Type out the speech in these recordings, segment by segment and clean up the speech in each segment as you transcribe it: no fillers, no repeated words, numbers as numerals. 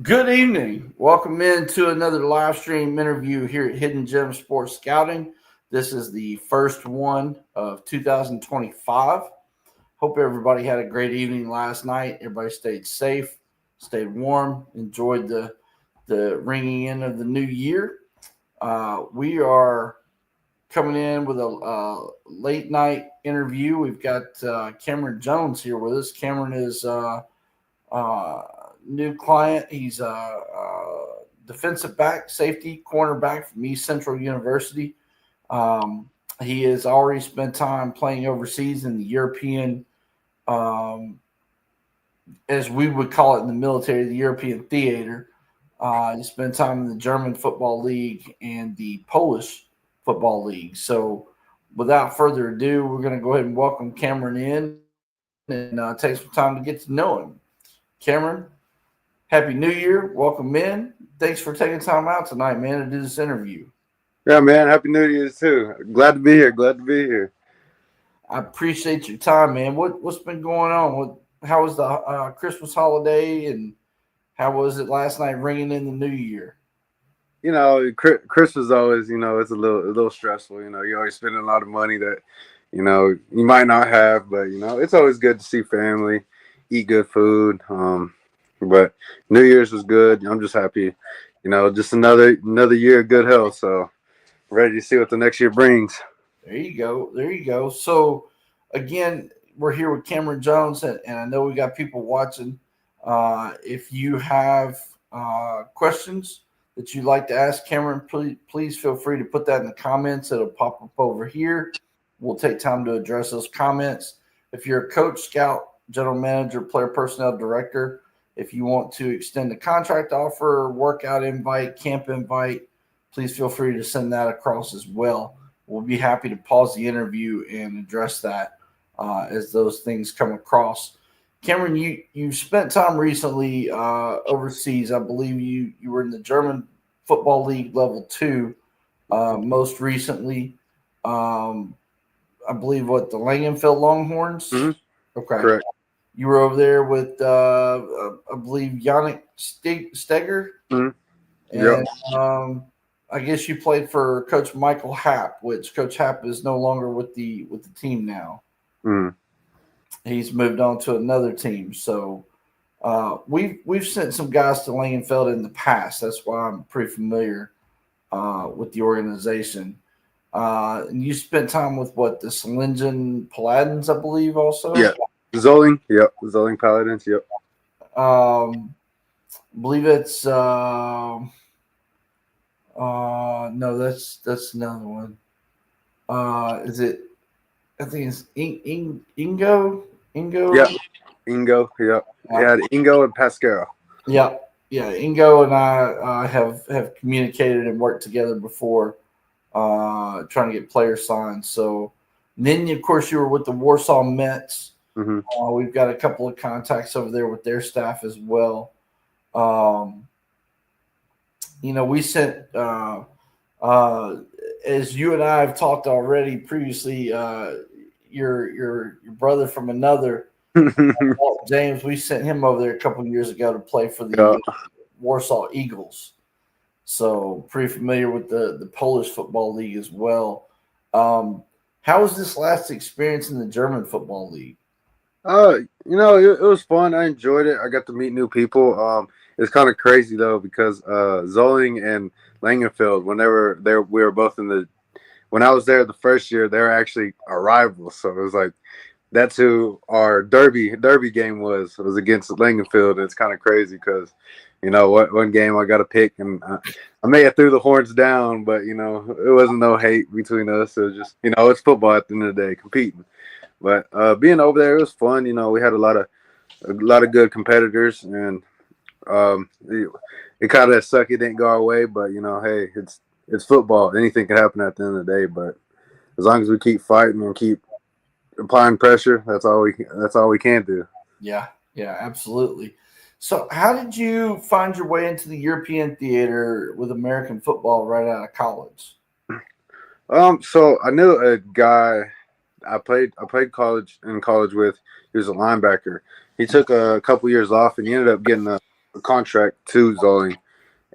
Good evening. Welcome into another live stream interview here at Hidden Gem Sports Scouting. This is the first one of 2025. Hope everybody had a great evening last night. Everybody stayed safe, stayed warm, enjoyed the ringing in of the new year. We are coming in with a late night interview. We've got Cameron Jones here with us. Cameron is uh, new client. He's a defensive back, safety, cornerback from East Central University. Um, he has already spent time playing overseas in the European, um, as we would call it in the military, the European theater. He spent time in the German Football League and the Polish Football League. So, without further ado, we're going to go ahead and welcome Cameron in and take some time to get to know him. Cameron, Happy New Year. Welcome in. Thanks for taking time out tonight, man, to do this interview. Yeah, man. Happy New Year too. Glad to be here. Glad to be here. I appreciate your time, man. What's been going on? How was the Christmas holiday, and how was it last night ringing in the New Year? Christmas always, it's a little stressful. You're always spending a lot of money that, you might not have, but it's always good to see family, eat good food. But New Year's was good. I'm just happy, just another year of good health. So ready to see what the next year brings. There you go. There you go. So, again, we're here with Cameron Jones, and I know we got people watching. If you have questions that you'd like to ask Cameron, please feel free to put that in the comments. It'll pop up over here. We'll take time to address those comments. If you're a coach, scout, general manager, player personnel director, if you want to extend a contract offer, workout invite, camp invite, please feel free to send that across as well. We'll be happy to pause the interview and address that as those things come across. Cameron, you spent time recently overseas. I believe you were in the German Football League level 2 most recently. Um, I believe the Langenfeld Longhorns. Hmm. Okay, Correct. you were over there with I believe Yannick Steger, Hmm. Yep. and I guess you played for Coach Michael Happ, which Coach Happ is no longer with the team now. Hmm. He's moved on to another team. So we've sent some guys to Langenfeld in the past. That's why I'm pretty familiar with the organization. And you spent time with the Solingen Paladins, I believe, also. Yeah. Zolling. Yep. Zolling Paladins. Yep. I believe it's no, that's another one. Is it? I think it's Ingo. Yep. Ingo. Ingo. Yep. Yeah, Yeah. Ingo and Pascal. yeah, yeah. Ingo and I have communicated and worked together before, trying to get players signed. So, and then of course you were with the Warsaw Mets. Hmm. We've got a couple of contacts over there with their staff as well. Um, we sent uh, as you and I have talked already previously. Your brother from another, Walt James. We sent him over there a couple of years ago to play for the Yeah. Warsaw Eagles. So pretty familiar with the Polish football league as well. How was this last experience in the German football league? It was fun. I enjoyed it. I got to meet new people. It's kind of crazy though because Zolling and Langenfeld, whenever we were both in the when I was there the first year, they were actually our rivals. So it was like that's who our derby game was. It was against Langenfeld, and it's kind of crazy because one game I got to pick, and I made it through the horns down, but it wasn't no hate between us. It was just it's football at the end of the day, competing. But being over there, it was fun. We had a lot of good competitors, and it kind of sucked it didn't go our way. But hey, it's football. Anything can happen at the end of the day. But as long as we keep fighting and keep applying pressure, that's all we can do. Yeah, yeah, absolutely. So, how did you find your way into the European theater with American football right out of college? So I knew a guy I played college with. He was a linebacker. He took a couple years off, and he ended up getting a contract to Zolling,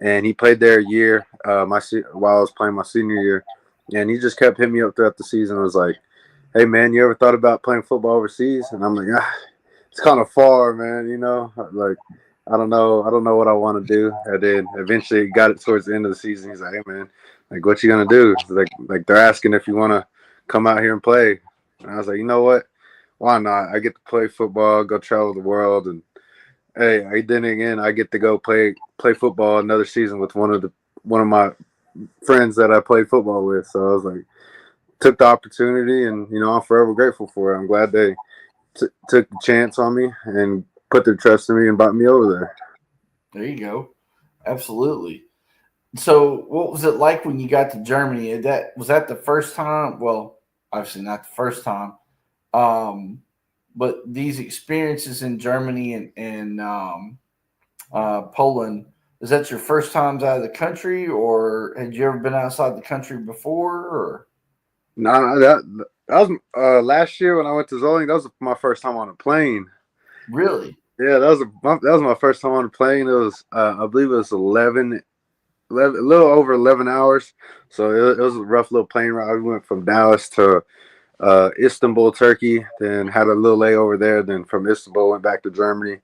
and he played there a year while I was playing my senior year, and he just kept hitting me up throughout the season. It was like, "Hey man, you ever thought about playing football overseas?" And I'm like, it's kind of far, man. Like I don't know what I want to do. And then eventually got it towards the end of the season. He's like, "Hey man, like what you gonna do?" Like they're asking if you want to come out here and play. And I was like, you know what? Why not? I get to play football, go travel the world, and hey, I get to go play football another season with one of my friends that I played football with. So I was like, took the opportunity, and I'm forever grateful for it. I'm glad they took the chance on me and put their trust in me and brought me over there. There you go. Absolutely. So, what was it like when you got to Germany? Was that the first time? Well, obviously not the first time. But these experiences in Germany and Poland, is that your first times out of the country, or had you ever been outside the country before? Or No, that was last year when I went to Zolling. That was my first time on a plane. really? Yeah, that was my first time on a plane. It was I believe it was 11, a little over 11 hours. So it was a rough little plane ride. We went from Dallas to Istanbul, Turkey, then had a little layover there. Then from Istanbul went back to Germany.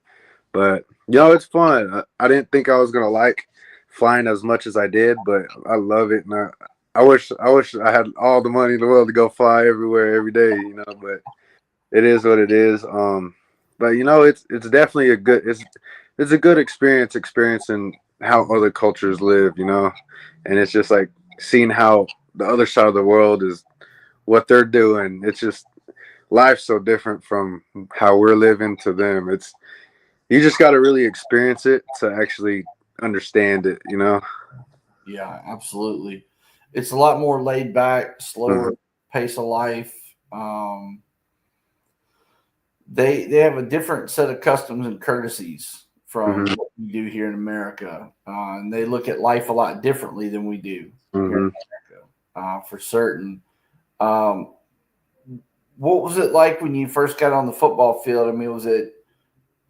But it's fun. I didn't think I was gonna like flying as much as I did, but I love it. And I wish I had all the money in the world to go fly everywhere every day. But it is what it is. But it's definitely it's a good experience experiencing how other cultures live. And it's just like seeing how the other side of the world is what they're doing. It's just life's so different from how we're living to them. You just got to really experience it to actually understand it. Yeah, absolutely. It's a lot more laid back, slower pace of life. They have a different set of customs and courtesies from what we do here in America, and they look at life a lot differently than we do here in America, for certain. Um, what was it like when you first got on the football field? I mean, was it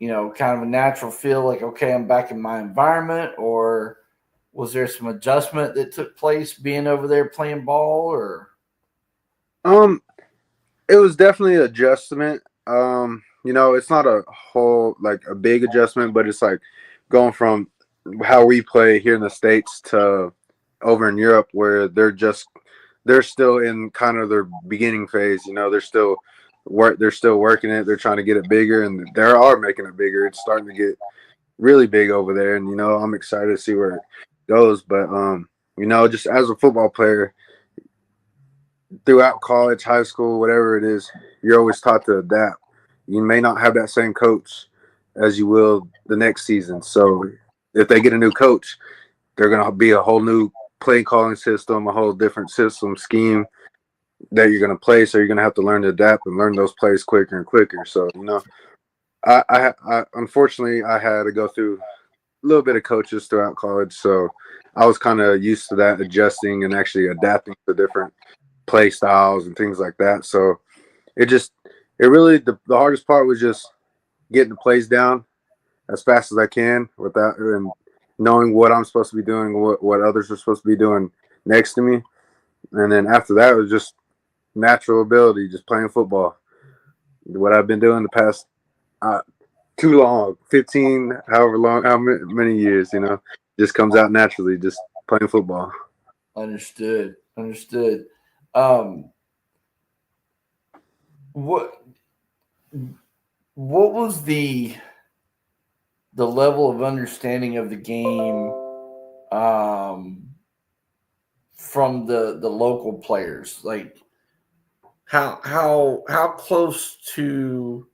kind of a natural feel, like, okay, I'm back in my environment, or was there some adjustment that took place being over there playing ball? Or It was definitely an adjustment. It's not a whole like a big adjustment, but it's like going from how we play here in the States to over in Europe, where they're still in kind of their beginning phase. They're still working it. They're trying to get it bigger, and they are making it bigger. It's starting to get really big over there, and I'm excited to see where it goes. But just as a football player, throughout college, high school, whatever it is, you're always taught to adapt. You may not have that same coach as you will the next season. So if they get a new coach, they're going to be a whole new play calling system, a whole different system scheme that you're going to play. So you're going to have to learn to adapt and learn those plays quicker and quicker. So, I unfortunately, I had to go through a little bit of coaches throughout college. So I was kind of used to that, adjusting and actually adapting to different play styles and things like that. So it really, the hardest part was just getting the plays down as fast as I can without and knowing what I'm supposed to be doing, what others are supposed to be doing next to me. And then after that, it was just natural ability, just playing football. What I've been doing the past too long, 15, however long, how many years, just comes out naturally, just playing football. Understood. What was the level of understanding of the game from the local players? Like how close to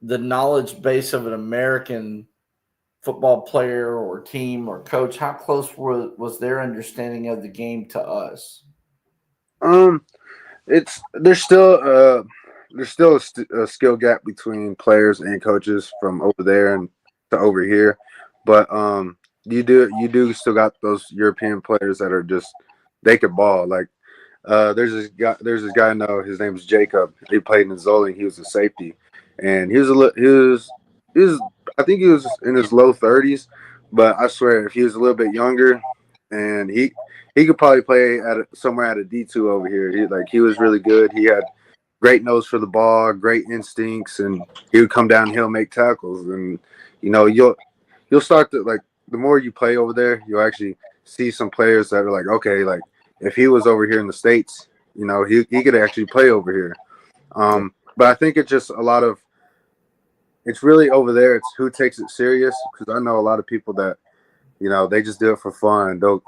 the knowledge base of an American football player or team or coach, how close was their understanding of the game to us? There's still a skill gap between players and coaches from over there and to over here, but you do still got those European players that are just they could ball. Like there's this guy I know, his name is Jacob. He played in Zolling. He was a safety, and he was he was I think he was in his low 30s, but I swear if he was a little bit younger, and he could probably play somewhere at a D2 over here. He was really good. He had great nose for the ball, great instincts, and he would come downhill, make tackles, and you'll start to like the more you play over there, you'll actually see some players that are like, okay, like if he was over here in the States, he could actually play over here. But I think it's just a lot of it's really over there. It's who takes it serious because I know a lot of people that they just do it for fun. They'll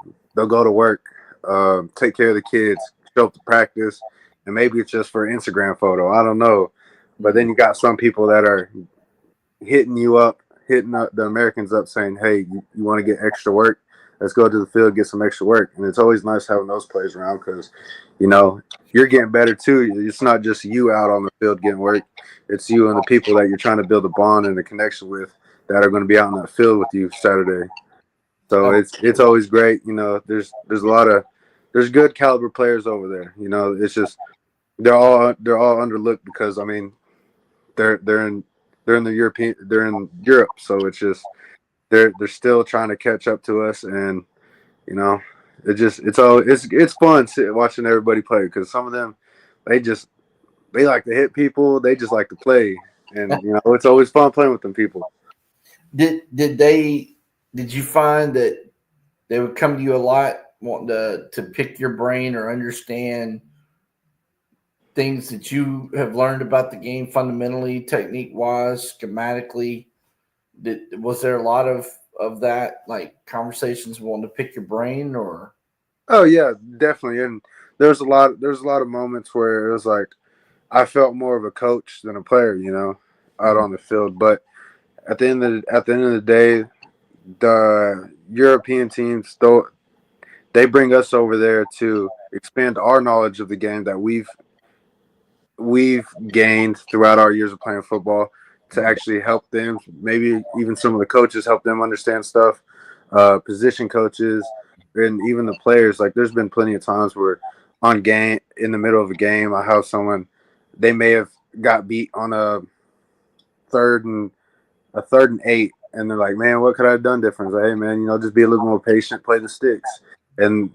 go to work, take care of the kids, show up to practice, and maybe it's just for an Instagram photo. I don't know. But then you got some people that are hitting the Americans up saying, hey, you want to get extra work? Let's go to the field, get some extra work. And it's always nice having those players around because, you're getting better too. It's not just you out on the field getting work. It's you and the people that you're trying to build a bond and a connection with that are going to be out in that field with you Saturday. So it's always great. There's there's good caliber players over there. It's just they're all underlooked because they're in Europe, so it's just they're still trying to catch up to us, and it's fun watching everybody play because some of them they like to hit people, they just like to play, and it's always fun playing with them people. Did you find that they would come to you a lot wanting to pick your brain or understand things that you have learned about the game fundamentally, technique-wise, schematically? Was there a lot of that, like conversations wanting to pick your brain or? Oh yeah, definitely. And there's a lot of moments where it was like I felt more of a coach than a player, out on the field. But at the end of the day, the European teams, though, they bring us over there to expand our knowledge of the game that we've gained throughout our years of playing football to actually help them. Maybe even some of the coaches help them understand stuff, position coaches, and even the players. Like there's been plenty of times where in the middle of a game, I have someone, they may have got beat on a third and 8, and they're like, man, what could I have done different? Like, hey, man, just be a little more patient, play the sticks. And,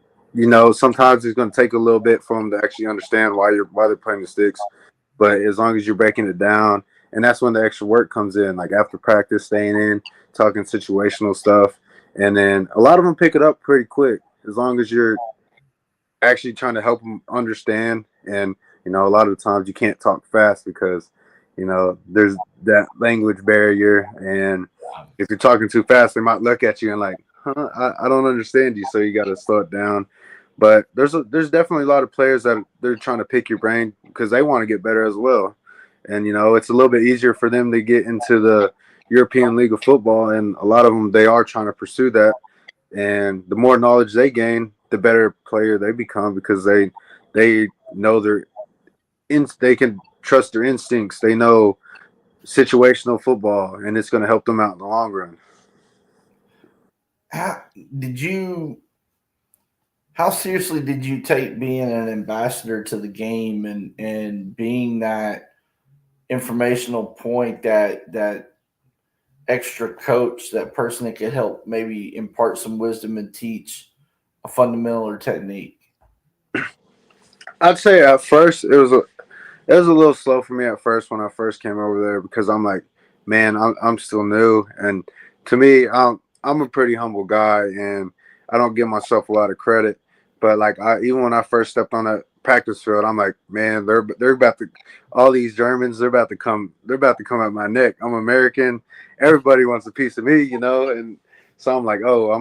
sometimes it's going to take a little bit for them to actually understand why they're playing the sticks. But as long as you're breaking it down, and that's when the extra work comes in, like after practice, staying in, talking situational stuff. And then a lot of them pick it up pretty quick as long as you're actually trying to help them understand. And, a lot of the times you can't talk fast because, there's that language barrier. And if you're talking too fast, they might look at you and like, I don't understand you. So you got to slow it down. But there's definitely a lot of players that they're trying to pick your brain because they want to get better as well. And, it's a little bit easier for them to get into the European League of Football. And a lot of them, they are trying to pursue that. And the more knowledge they gain, the better player they become because they know they can trust their instincts. They know situational football, and it's going to help them out in the long run. How seriously did you take being an ambassador to the game and being that informational point, that extra coach, that person that could help maybe impart some wisdom and teach a fundamental or technique? I'd say at first it was a little slow for me at first when I first came over there because I'm like, man, I'm still new, and to me, I'm a pretty humble guy, and I don't give myself a lot of credit. But like even when I first stepped on that practice field, I'm like, man, they're about to, all these Germans, they're about to come at my neck. I'm American, everybody wants a piece of me, and so I'm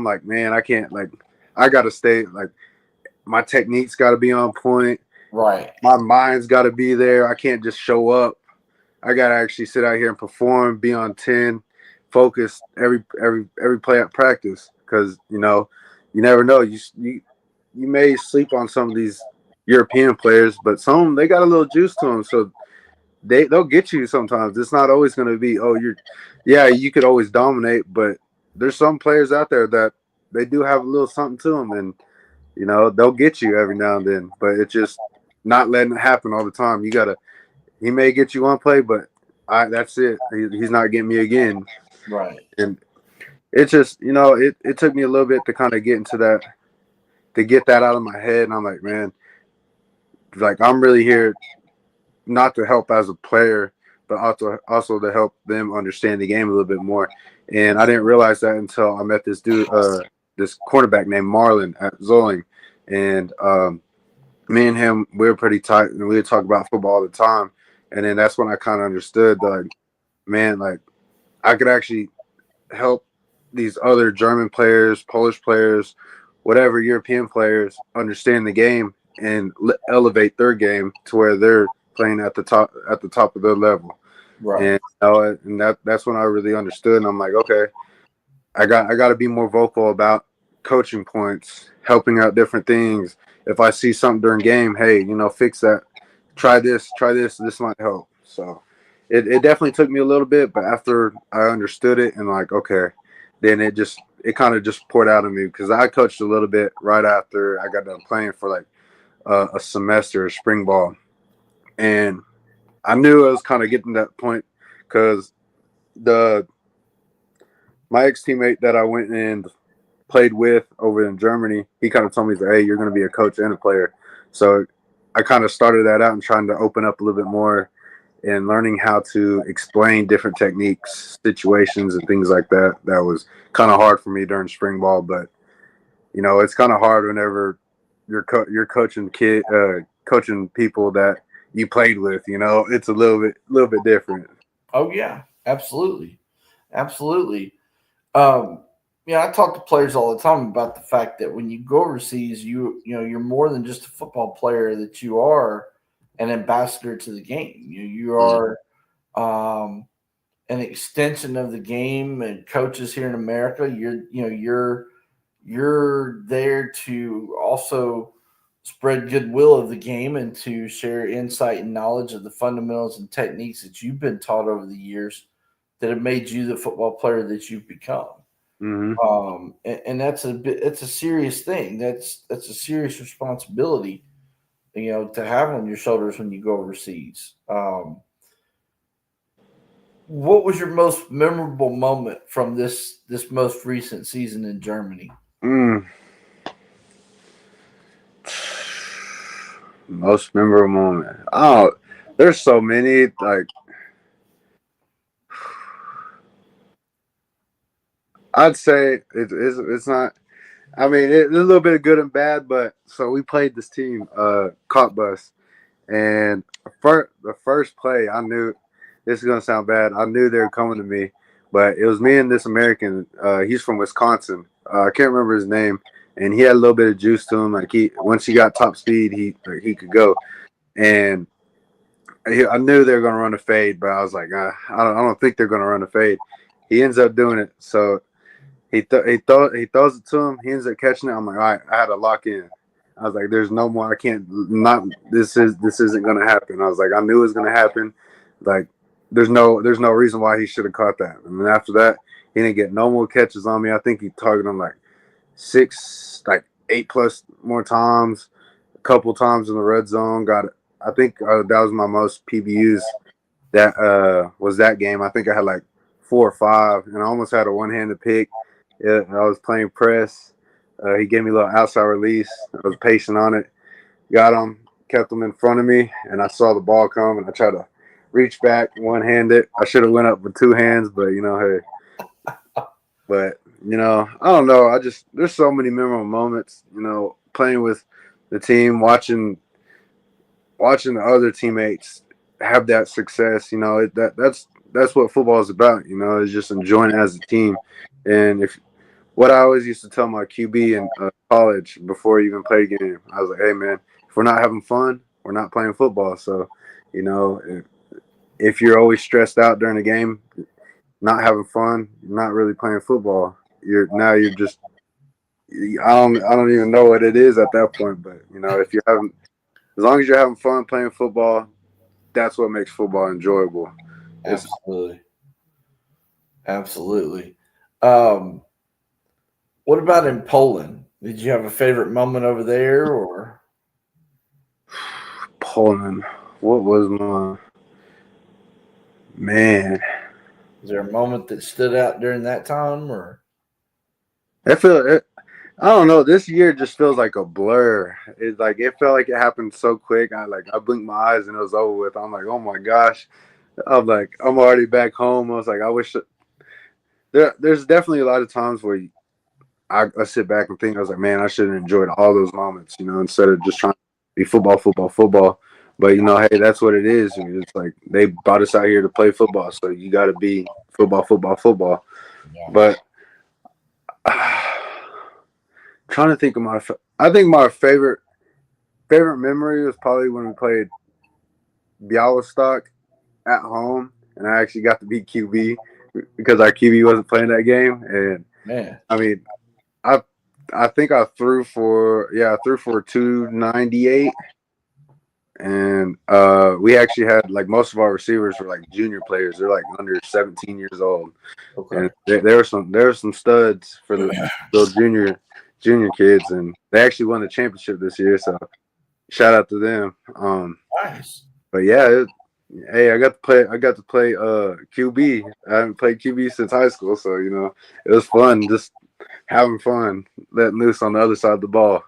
like, man, I can't, like, I gotta stay, like, my technique's got to be on point. Right. My mind's got to be there. I can't just show up. I got to actually sit out here and perform, be on 10, focus every play at practice because, you never know. You may sleep on some of these European players, but some, they got a little juice to them. So they'll get you sometimes. It's not always going to be, you could always dominate, but there's some players out there that they do have a little something to them, and, they'll get you every now and then, but it's just not letting it happen all the time. He may get you one play, but That's it. He's not getting me again. Right. And it's just, it took me a little bit to kind of get into that, to get that out of my head. And I'm like, man, like I'm really here not to help as a player, but also to help them understand the game a little bit more. And I didn't realize that until I met this dude, this cornerback named Marlon at Zoling. And me and him, we were pretty tight, and we would talk about football all the time. And then that's when I kind of understood that, like, man, like I could actually help these other German players, Polish players, whatever European players understand the game and elevate their game to where they're playing at the top of their level. Right. And that's when I really understood. And I'm like, okay, I got to be more vocal about coaching points, helping out different things. If I see something during game, hey, fix that. Try this. This might help. So it definitely took me a little bit, but after I understood it and like, okay, then it kind of just poured out of me because I coached a little bit right after I got done playing for like a semester of spring ball. And I knew I was kind of getting to that point because my ex-teammate that I went and played with over in Germany, he kind of told me, hey, you're going to be a coach and a player. So I kind of started that out and trying to open up a little bit more and learning how to explain different techniques, situations, and things like that. That was kind of hard for me during spring ball, but it's kind of hard whenever you're coaching coaching people that you played with. It's a little bit different. Oh yeah, absolutely, absolutely. I talk to players all the time about the fact that when you go overseas, you're more than just a football player. That you are an ambassador to the game. You are an extension of the game. And coaches here in America, you're there to also spread goodwill of the game and to share insight and knowledge of the fundamentals and techniques that you've been taught over the years that have made you the football player that you've become. Mm-hmm. And it's a serious thing. That's a serious responsibility, to have on your shoulders when you go overseas. What was your most memorable moment from this most recent season in Germany? Most memorable moment. Oh, there's so many. Like, I'd say it's not. I mean, it's a little bit of good and bad, but so we played this team, Cottbus, and the first play, I knew this is gonna sound bad. I knew they were coming to me, but it was me and this American. He's from Wisconsin. I can't remember his name, and he had a little bit of juice to him. Like once he got top speed, he could go. And I knew they were gonna run a fade, but I was like, I don't think they're gonna run a fade. He ends up doing it, so. He throws it to him. He ends up catching it. I'm like, all right, I had to lock in. I was like, there's no more. I can't not. This isn't gonna happen. I was like, I knew it was gonna happen. Like, there's no reason why he should have caught that. And then after that, he didn't get no more catches on me. I think he targeted him like 8 plus more times. A couple times in the red zone. Got it. I think that was my most PBUs. That was that game. I think I had like 4 or 5, and I almost had a one-handed pick. Yeah, I was playing press. He gave me a little outside release. I was patient on it. Got him, kept him in front of me, and I saw the ball come, and I tried to reach back one-handed. I should have went up with 2 hands, but hey. But I don't know. There's so many memorable moments. Playing with the team, watching the other teammates have that success. That's what football is about. Is just enjoying it as a team. And what I always used to tell my QB in college before I even played a game, I was like, hey, man, if we're not having fun, we're not playing football. So, if you're always stressed out during the game, not having fun, you're not really playing football. You're just I don't even know what it is at that point. But, if you're as long as you're having fun playing football, that's what makes football enjoyable. Absolutely. Absolutely. What about in Poland? Did you have a favorite moment over there, or Poland? What was my Man, Is there a moment that stood out during that time, or? I don't know. This year just feels like a blur. It's like it felt like it happened so quick. I blinked my eyes and it was over with. I'm like, oh my gosh. I'm like, I'm already back home. I was like, I wish there's definitely a lot of times where I sit back and think, I was like, man, I should have enjoyed all those moments, instead of just trying to be football, football, football. But hey, that's what it is. It's like they brought us out here to play football, so you got to be football, football, football. Yeah. But trying to think of I think my favorite memory was probably when we played Bialystok at home, and I actually got to beat QB because our QB wasn't playing that game. And Man, I mean, I think I threw for 298, and we actually had like most of our receivers were like junior players. They're like under 17 years old, okay. and there were some studs for those junior kids, and they actually won the championship this year. So shout out to them. Nice. But yeah, hey, I got to play QB. I haven't played QB since high school, so it was fun, just having fun, letting loose on the other side of the ball.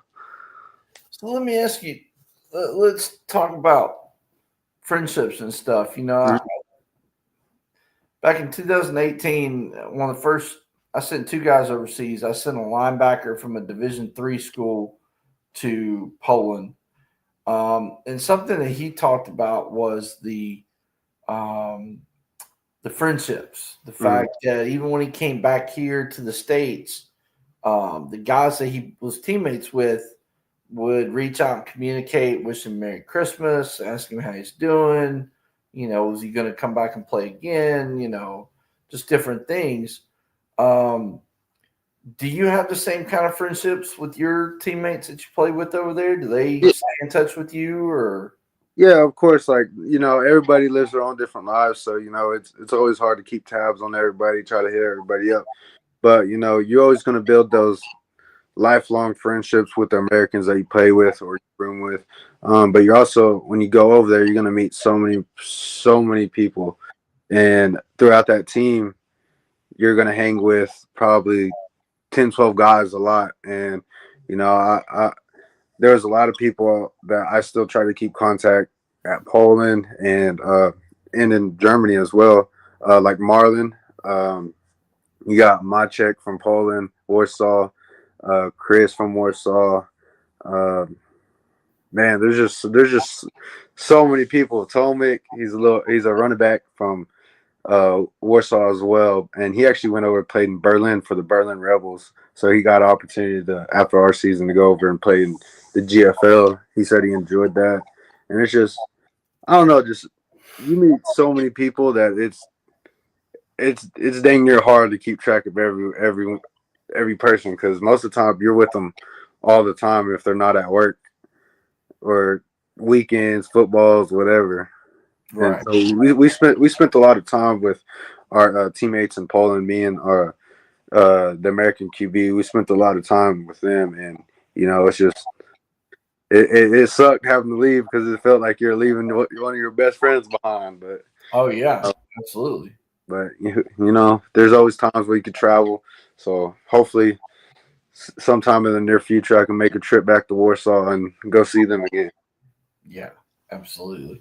So let me ask you. Let's talk about friendships and stuff. Back in 2018, one of the first, I sent two guys overseas. I sent a linebacker from a Division III school to Poland. And something that he talked about was the friendships, the fact that even when he came back here to the States, the guys that he was teammates with would reach out and communicate, wish him Merry Christmas, ask him how he's doing. Is he going to come back and play again? Just different things. Do you have the same kind of friendships with your teammates that you play with over there? Do they stay in touch with you, or? Yeah, of course. Like everybody lives their own different lives, so it's always hard to keep tabs on everybody, try to hit everybody up. But you're always going to build those lifelong friendships with the Americans that you play with or you room with. But you're also, when you go over there, you're going to meet so many people, and throughout that team, you're going to hang with probably 10, 12 guys a lot. And, there's a lot of people that I still try to keep contact at Poland and in Germany as well. Like Marlon, you got Maciek from Poland, Warsaw, Chris from Warsaw. Man, there's just so many people. Tomek, he's a running back from Warsaw as well, and he actually went over and played in Berlin for the Berlin Rebels. So he got an opportunity after our season to go over and play in the GFL. He said he enjoyed that, and it's just, I don't know, just you meet so many people that it's dang near hard to keep track of every person, because most of the time you're with them all the time if they're not at work or weekends, footballs, whatever. Right. And so we spent a lot of time with our teammates in Poland. Me and our the American QB, we spent a lot of time with them, and it's just it sucked having to leave because it felt like you're leaving one of your best friends behind. But oh yeah, absolutely. But there's always times where you could travel. So hopefully, sometime in the near future, I can make a trip back to Warsaw and go see them again. Yeah, absolutely.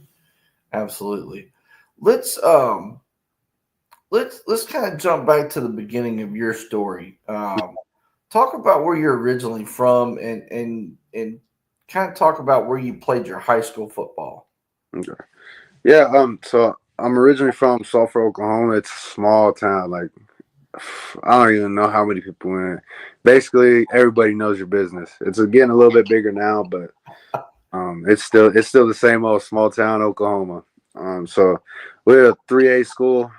Let's kind of jump back to the beginning of your story. Talk about where you're originally from, and kind of talk about where you played your high school football. Okay. Yeah. So I'm originally from Sulphur, Oklahoma. It's a small town. Like, I don't even know how many people in it. Basically, everybody knows your business. It's getting a little bit bigger now, but it's still the same old small town Oklahoma. So we're a 3A school,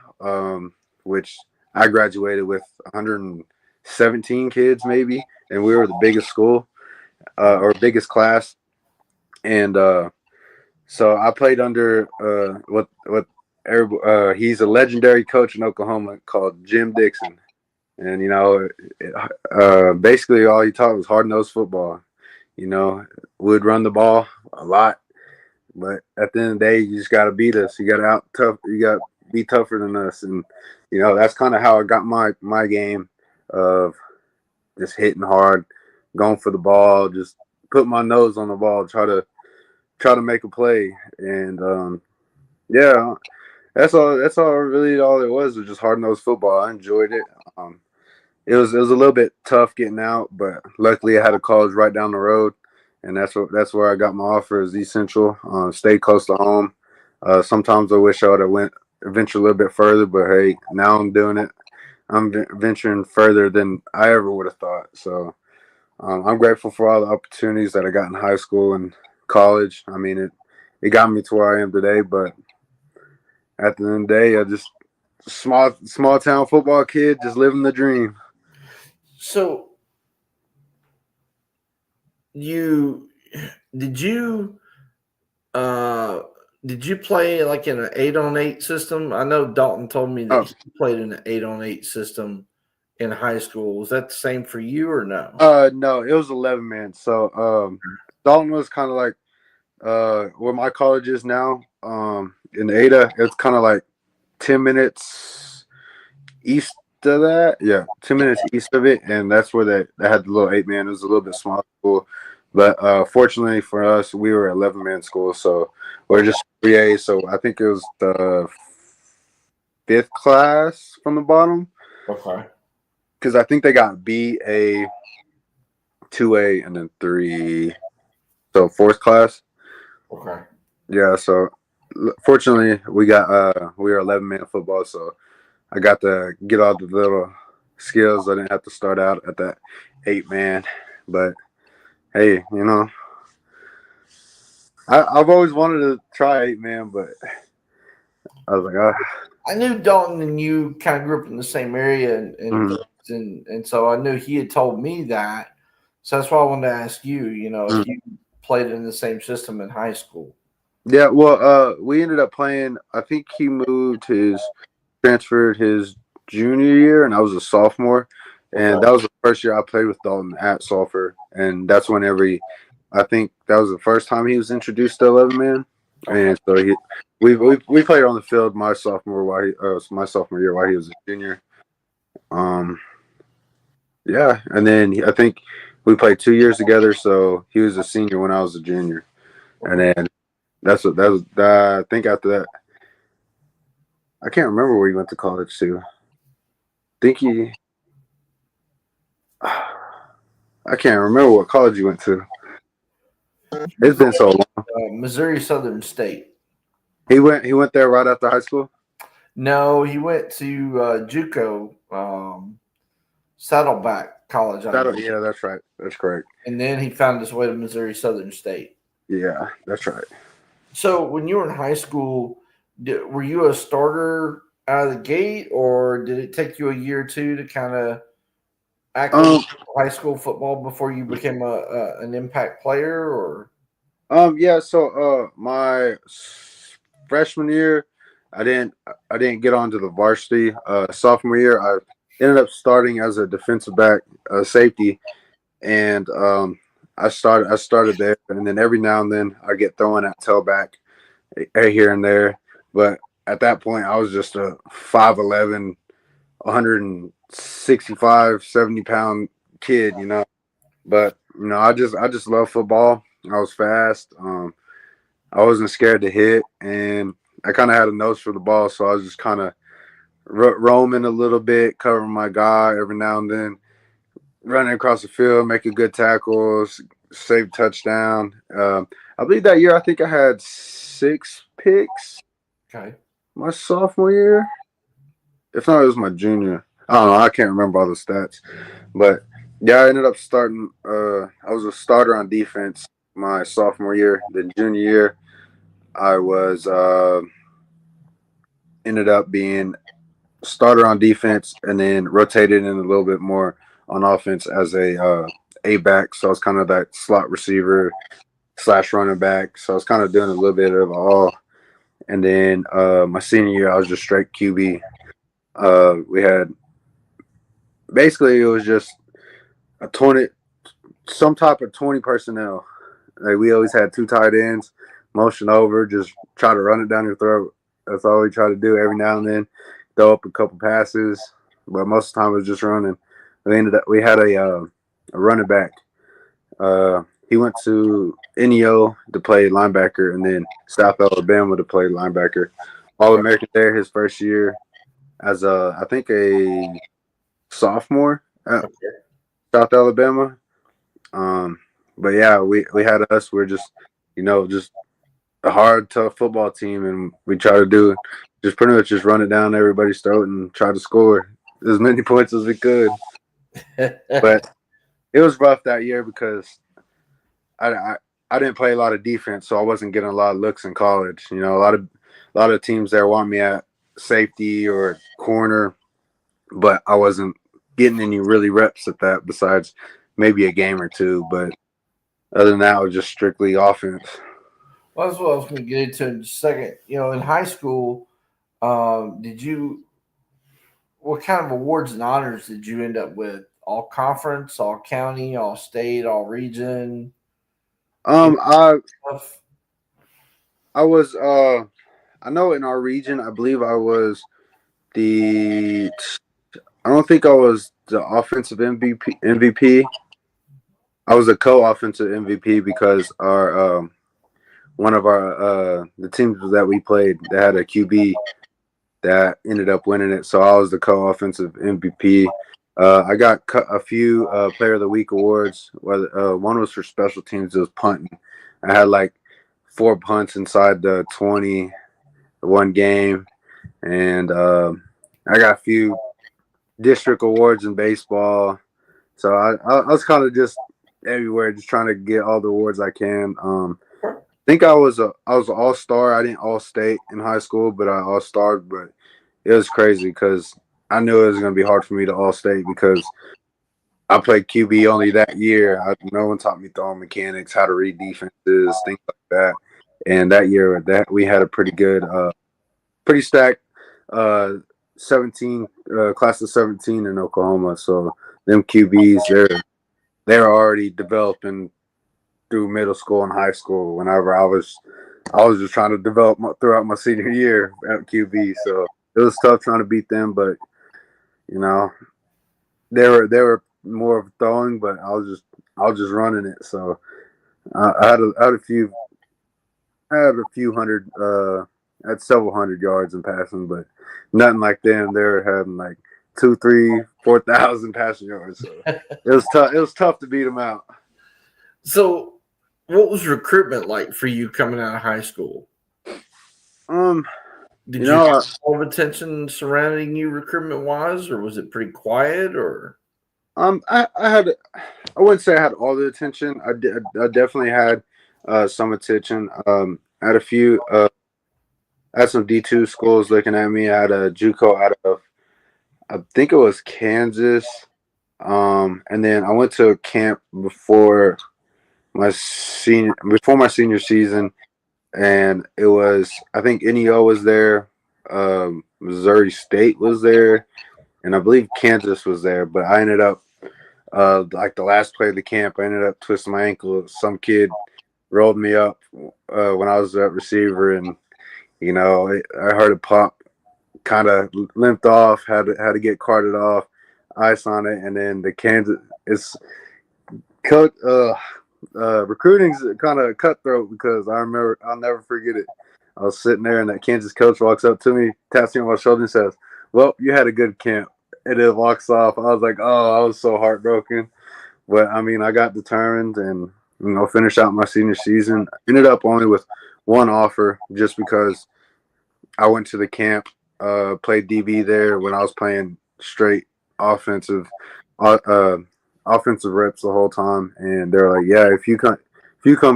which I graduated with 117 kids maybe, and we were the biggest school or biggest class. And so I played under he's a legendary coach in Oklahoma called Jim Dixon. And, basically all he taught was hard-nosed football. Would run the ball a lot. But at the end of the day, you just got to beat us. You got to be tougher than us. And that's kind of how I got my game of just hitting hard, going for the ball, just put my nose on the ball, try to make a play. And yeah, that's all really all it was just hard nosed football. I enjoyed it. It was a little bit tough getting out, but luckily I had a college right down the road, and that's where I got my offer as East Central. Stayed close to home. Sometimes I wish I would have went venture a little bit further, but hey, now I'm doing it. I'm venturing further than I ever would have thought. So I'm grateful for all the opportunities that I got in high school and college. I mean, it got me to where I am today, but at the end of the day, I just small town football kid just living the dream. So did you play like in an 8-on-8 system? I know Dalton told me that he played in an 8-on-8 system in high school. Was that the same for you or no? No, it was 11 man. So Dalton was kind of like where my college is now. In Ada, it's kind of like 10 minutes east of that. Yeah, 10 minutes east of it, and that's where they had the little 8-man. It was a little bit smaller school, but fortunately for us, we were 11-man school, so we're just 3A. So I think it was the 5th class from the bottom. Okay. Because I think they got B, A, 2A, and then 3. So 4th class. Okay. Yeah. So fortunately, we were 11-man football, so I got to get all the little skills. I didn't have to start out at that 8-man. But hey, I've always wanted to try 8-man, but I was like, I knew Dalton and you kind of grew up in the same area, and so I knew he had told me that. So that's why I wanted to ask you, if you played in the same system in high school. Yeah, well, we ended up playing. I think he transferred his junior year, and I was a sophomore, and that was the first year I played with Dalton at Sulphur, and that's I think that was the first time he was introduced to 11-man, and so we played on the field my sophomore year while he was a junior. Yeah, and then I think we played 2 years together, so he was a senior when I was a junior, and then I think after that, I can't remember where he went to college to. I can't remember what college he went to. It's been so long. Missouri Southern State. He went there right after high school? No, he went to JUCO, Saddleback College. Yeah, that's right. That's correct. And then he found his way to Missouri Southern State. Yeah, that's right. So when you were in high school, were you a starter out of the gate, or did it take you a year or two to kind of acclimate to high school football before you became an impact player? Or yeah, so my freshman year, I didn't get onto the varsity. Sophomore year, I ended up starting as a defensive back, safety, and I started there, and then every now and then I get thrown at tailback here and there. But at that point, I was just a 5'11", 165, 70-pound kid, But I just love football. I was fast. I wasn't scared to hit, and I kind of had a nose for the ball, so I was just kind of roaming a little bit, covering my guy every now and then, running across the field, making good tackles, save touchdown. I believe that year I think I had 6 picks. Okay. My sophomore year. If not, it was my junior. I don't know. I can't remember all the stats. But, yeah, I ended up starting. I was a starter on defense my sophomore year. Then junior year, I was ended up being starter on defense and then rotated in a little bit more on offense as a back. So I was kind of that slot receiver / running back. So I was kind of doing a little bit of all. And then my senior year, I was just straight QB. We had basically it was just some type of 20 personnel. Like we always had 2 tight ends, motion over, just try to run it down your throat. That's all we try to do every now and then. Throw up a couple passes, but most of the time it was just running. We had a running back. He went to NEO to play linebacker, and then South Alabama to play linebacker. All American there his first year as I think a sophomore at South Alabama. But yeah, we had us. We're just just a hard, tough football team, and we try to do just pretty much just run it down everybody's throat and try to score as many points as we could. But it was rough that year because I didn't play a lot of defense, so I wasn't getting a lot of looks in college. A lot of teams there want me at safety or corner, but I wasn't getting any really reps at that besides maybe a game or two. But other than that, it was just strictly offense. Well, that's what I was going to get into in just a second. In high school, what kind of awards and honors did you end up with? All conference, all county, all state, all region? I was I know in our region, I believe I was I don't think I was the offensive MVP. I was a co-offensive MVP because our one of our the teams that we played, they had a QB that ended up winning it. So I was the co-offensive MVP. I got a few Player of the Week awards. One was for special teams. It was punting. I had like 4 punts inside the 20 one game, and I got a few district awards in baseball. So I was kind of just everywhere, just trying to get all the awards I can. I think I was an all-star. I didn't all-state in high school, but I all-starred. But it was crazy because I knew it was going to be hard for me to all-state because I played QB only that year. No one taught me throwing mechanics, how to read defenses, things like that. And that year, we had a pretty good, pretty stacked 17 class of 17 in Oklahoma. So them QBs, they're already developing through middle school and high school. Whenever I was just trying to develop throughout my senior year at QB. So it was tough trying to beat them, but they were more of throwing, but I was just running it. So I had a few hundred, had several hundred yards in passing, but nothing like them. They were having like 2,000, 3,000, 4,000 passing yards. So it was tough. It was tough to beat them out. So, what was recruitment like for you coming out of high school? Did you have all of attention surrounding you recruitment wise, or was it pretty quiet? Or I wouldn't say I had all the attention. I definitely had some attention. I had a few. I had some D2 schools looking at me. I had a JUCO out of, I think it was Kansas. And then I went to a camp before my senior season, and it was, I think NEO was there, Missouri State was there, and I believe Kansas was there. But I ended up like the last play of the camp, I ended up twisting my ankle. Some kid rolled me up when I was at receiver, and I heard it pop, kind of limped off, had to get carted off, ice on it, and then the Kansas coach recruiting's kind of cutthroat because I'll never forget it. I was sitting there and that Kansas coach walks up to me, taps me on my shoulder and says, "Well, you had a good camp." And it walks off. I was like, oh, I was so heartbroken. But I mean, I got determined and finished out my senior season. Ended up only with one offer just because I went to the camp, played DB there when I was playing straight offensive reps the whole time, and they're like, "Yeah, if you come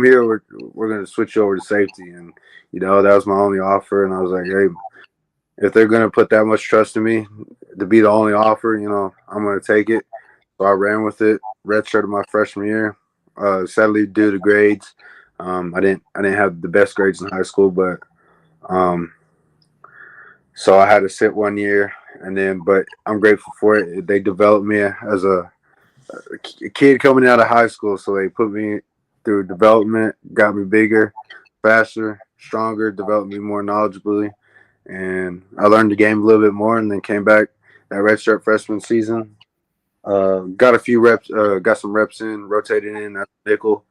here, we're gonna switch you over to safety." And that was my only offer, and I was like, "Hey, if they're gonna put that much trust in me to be the only offer, I'm gonna take it." So I ran with it. Redshirted my freshman year. Sadly, due to grades, I didn't have the best grades in high school, but so I had to sit 1 year, but I'm grateful for it. They developed me as a kid coming out of high school, so they put me through development, got me bigger, faster, stronger, developed me more knowledgeably, and I learned the game a little bit more, and then came back that redshirt freshman season. Got a few reps, got some reps in, rotated in at nickel,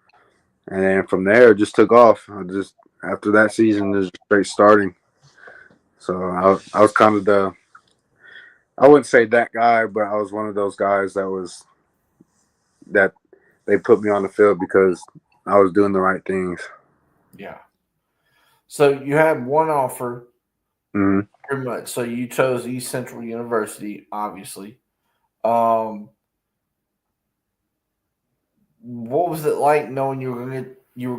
and then from there it just took off. I just after that season, just straight starting. So I was kind of I wouldn't say that guy, but I was one of those guys that they put me on the field because I was doing the right things. Yeah. So you had one offer, Mm-hmm. pretty much. So you chose East Central University, obviously. Um, what was it like knowing you were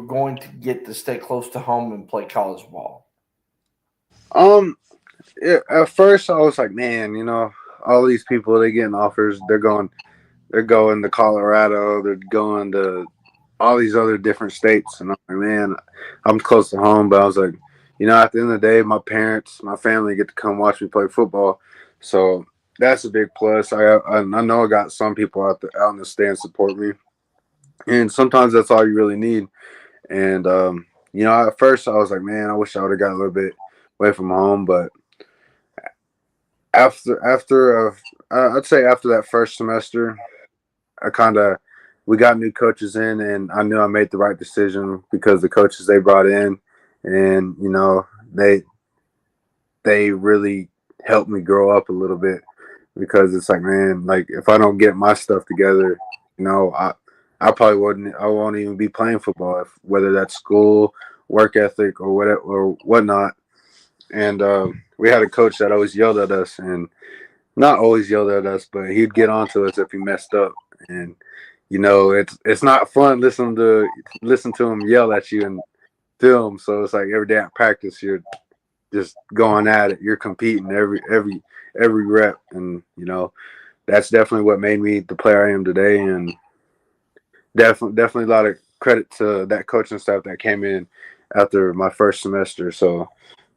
going to get to stay close to home and play college ball? Um, yeah, at first I was like, man, all these people they getting offers, they're going to Colorado, they're going to all these other different states, and I'm like, man, I'm close to home, but I was like, at the end of the day, my parents, my family get to come watch me play football, so that's a big plus. I know I got some people out in the stands support me, and sometimes that's all you really need. And at first I was like, man, I wish I would have got a little bit away from home, but I'd say after that first semester, I kind of we got new coaches in, and I knew I made the right decision because the coaches they brought in, and they really helped me grow up a little bit because it's like, man, like if I don't get my stuff together, I probably I won't even be playing football, whether that's school, work ethic, or whatever or whatnot. And we had a coach that always yelled at us, and not always yelled at us, but he'd get on to us if he messed up. And it's not fun listen to him yell at you and film. So it's like every day at practice, you're just going at it. You're competing every rep, and that's definitely what made me the player I am today. And definitely a lot of credit to that coaching staff that came in after my first semester. So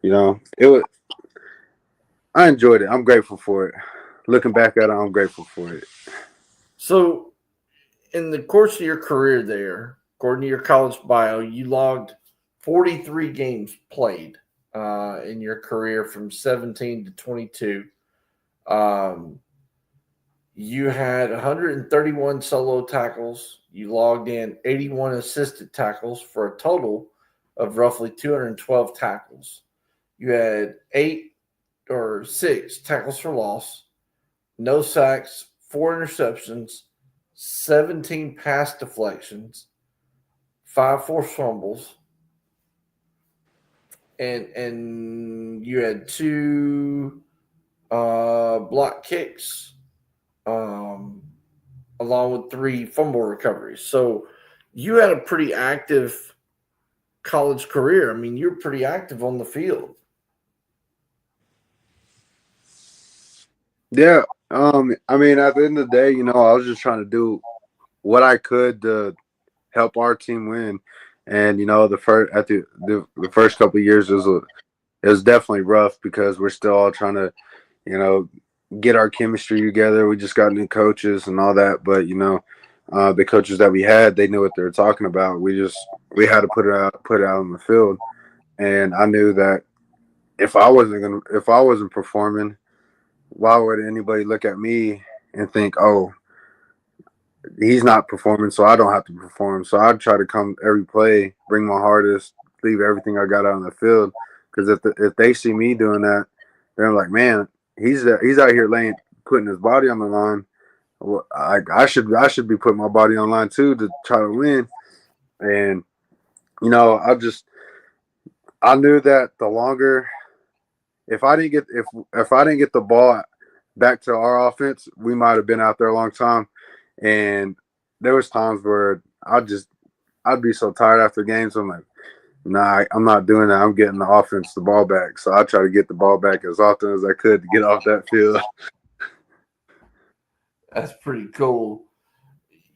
it was. I enjoyed it. I'm grateful for it. Looking back at it, I'm grateful for it. So, in the course of your career there, according to your college bio, you logged 43 games played in your career from 17 to 22. Um, you had 131 solo tackles. You logged in 81 assisted tackles for a total of roughly 212 tackles. You had 6 tackles for loss, no sacks, 4 interceptions, 17 pass deflections, 5 forced fumbles, and you had 2 block kicks, along with 3 fumble recoveries. So you had a pretty active college career. I mean, you're pretty active on the field. Yeah. I mean, at the end of the day, I was just trying to do what I could to help our team win. And the first couple of years it was definitely rough because we're still all trying to, get our chemistry together. We just got new coaches and all that, but the coaches that we had, they knew what they were talking about. We had to put it out on the field, and I knew that if I wasn't performing, why would anybody look at me and think, oh, he's not performing, so I don't have to perform. So I'd try to come every play, bring my hardest, leave everything I got out on the field. Because if they see me doing that, they're like, man, he's out here putting his body on the line. Well, I should be putting my body on the line too to try to win. And I knew that the longer if I didn't get the ball back to our offense, we might have been out there a long time. And there was times where I'd be so tired after games. I'm like, nah, I'm not doing that. I'm getting the offense the ball back. So I try to get the ball back as often as I could to get off that field. That's pretty cool.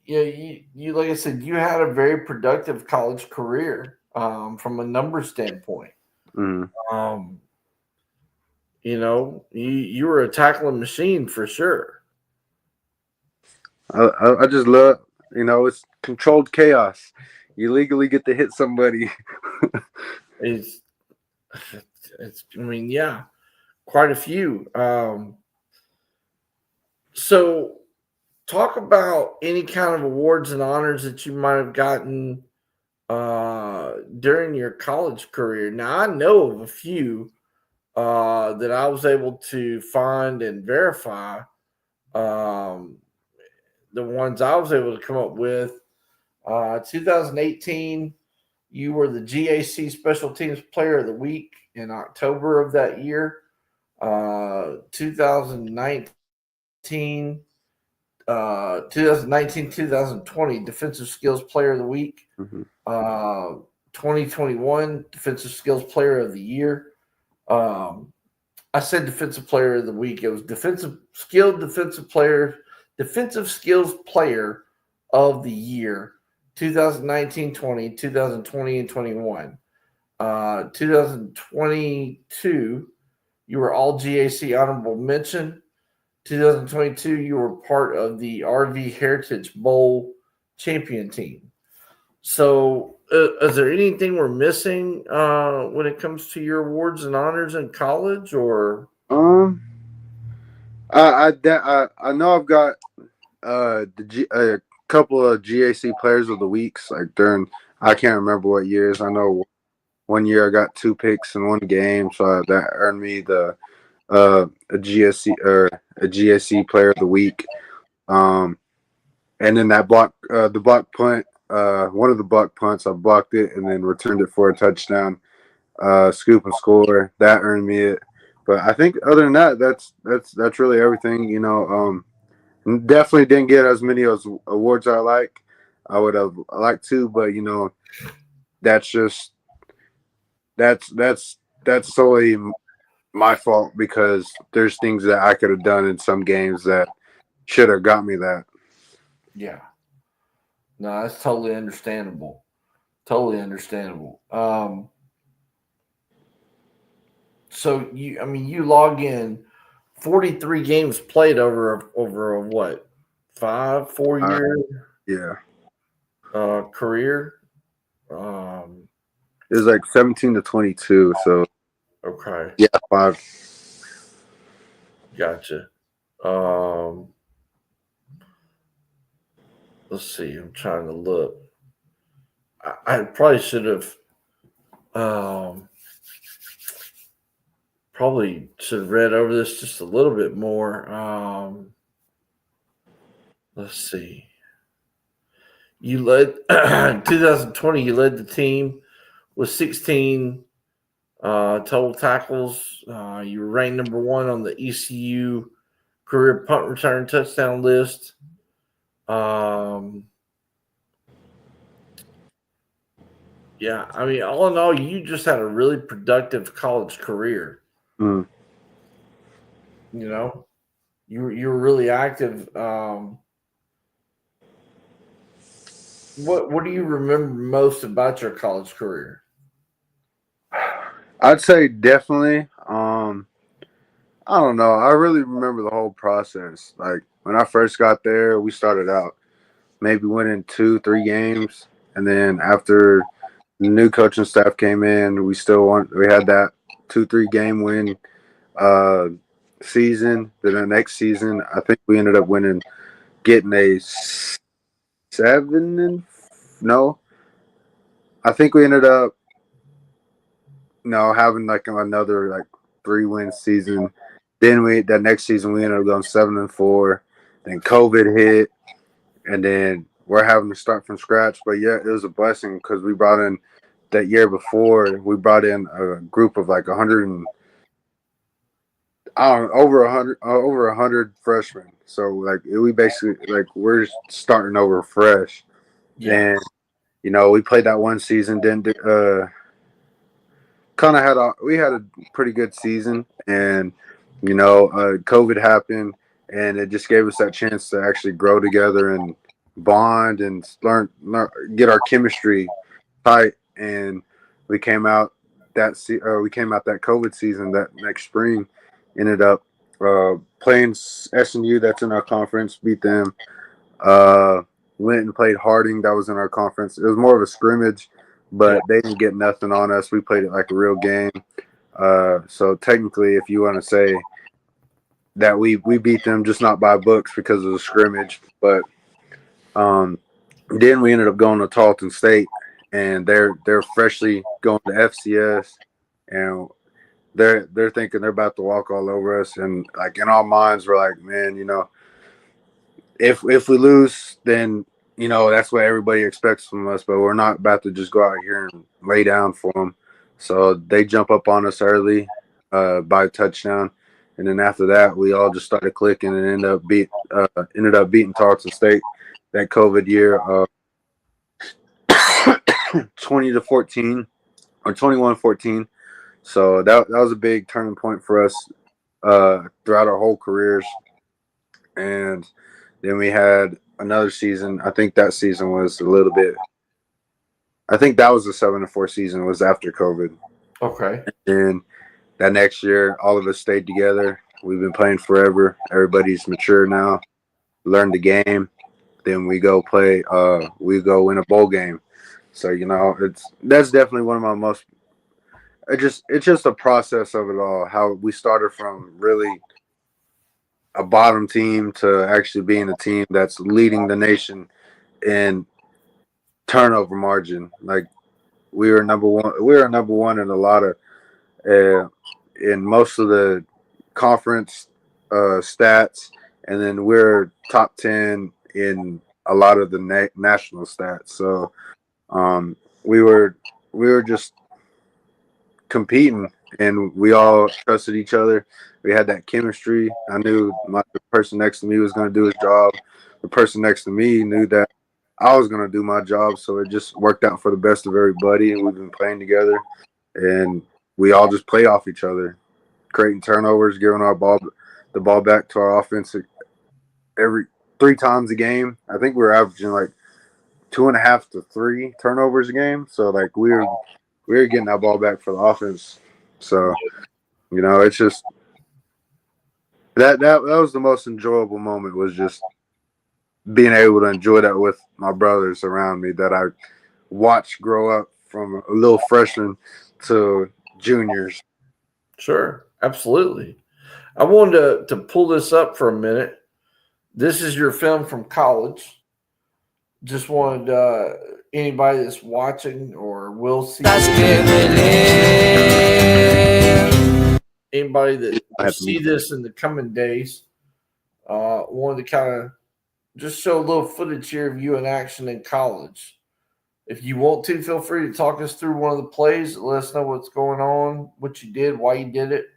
Yeah, you like I said, you had a very productive college career from a number standpoint. Mm. You were a tackling machine for sure. I just love, it's controlled chaos. You legally get to hit somebody. It's I mean, yeah, quite a few. So talk about any kind of awards and honors that you might have gotten during your college career. Now, I know of a few that I was able to find and verify. Um, the ones I was able to come up with, 2018, you were the GAC Special Teams Player of the Week in October of that year. 2019, 2020 Defensive Skills Player of the Week. Mhm. 2021 Defensive Skills Player of the Year. I said Defensive Player of the Week. It was Defensive Skills Player of the Year, 2019-20, 2020 and 21. 2022, you were all GAC honorable mention. 2022, you were part of the RV Heritage Bowl champion team. So, is there anything we're missing when it comes to your awards and honors in college, or? I know I've got a couple of GAC Players of the Weeks, like during, I can't remember what years. I know one year I got 2 picks in one game, so that earned me the a GSC Player of the Week. And then that the block punt, one of the block punts, I blocked it and then returned it for a touchdown, scoop and score. That earned me it. But I think other than that, that's really everything. Definitely didn't get as many of those awards I like. I would have liked to, but that's solely my fault because there's things that I could have done in some games that should have got me that. Yeah. No, that's totally understandable. Totally understandable. So you log in 43 games played over a what, 4 year Yeah. career. It was like 17 to 22. So Okay. yeah, 5. Gotcha. Let's see. I'm trying to look. I probably should have. Probably should have read over this just a little bit more. Let's see. You led 2020. You led the team with 16 total tackles. You were ranked number 1 on the ECU career punt return touchdown list. Yeah, I mean, all in all, you just had a really productive college career. Mm. You were really active. What do you remember most about your college career? I'd say definitely. I don't know. I really remember the whole process. Like when I first got there, we started out maybe winning 2-3 games, and then after the new coaching staff came in, we had that 2-3 game win season. Then the next season, I think we ended up getting a 7 no. I think we ended up having like another like 3-win season. Then that next season we ended up going 7-4. Then COVID hit, and then we're having to start from scratch. But yeah, it was a blessing because we brought in that year before. We brought in a group of like 100 over 100 freshmen. So like we basically we're starting over fresh. Yeah. And we played that one season. Then we had a pretty good season, and COVID happened, and it just gave us that chance to actually grow together and bond and learn get our chemistry tight. And we came out that COVID season that next spring. Ended up playing SMU, that's in our conference, beat them. Went and played Harding, that was in our conference. It was more of a scrimmage, but they didn't get nothing on us. We played it like a real game. So technically, if you want to say that we beat them, just not by books because of the scrimmage, but then we ended up going to Tarleton State, and they're freshly going to FCS, and they're thinking they're about to walk all over us, and like in our minds, we're like, man, if we lose, then that's what everybody expects from us, but we're not about to just go out here and lay down for them. So they jump up on us early by a touchdown, and then after that, we all just started clicking and ended up beating Tarleton State that COVID year, 20-14 or 21-14. So that was a big turning point for us throughout our whole careers, and then we had another season. I think that season was a little bit. I think that was the 7-4 season. Was after COVID. Okay. And that next year, all of us stayed together. We've been playing forever. Everybody's mature now. Learned the game. Then we go play. We go win a bowl game. So that's definitely one of my most. It's just a process of it all. How we started from really a bottom team to actually being a team that's leading the nation in turnover margin. Like we were number one. We were number one in a lot of in most of the conference stats, and then we're top 10 in a lot of the national stats. So we were just competing, and we all trusted each other. We had that chemistry. I knew the person next to me was going to do his job. The person next to me knew that I was going to do my job. So it just worked out for the best of everybody, and we've been playing together, and we all just play off each other, creating turnovers, giving the ball back to our offense every 3 times a game. I think we were averaging like 2.5 to 3 turnovers a game. So like we were getting that ball back for the offense. So it's just that was the most enjoyable moment, was just being able to enjoy that with my brothers around me that I watched grow up from a little freshman to juniors. Sure, absolutely. I wanted to pull this up for a minute. This is your film from college. Just wanted anybody that's watching or will see anybody that will see this in the coming days, wanted to kind of just show a little footage here of you in action in college. If you want to, feel free to talk us through one of the plays. Let us know what's going on, what you did, why you did it.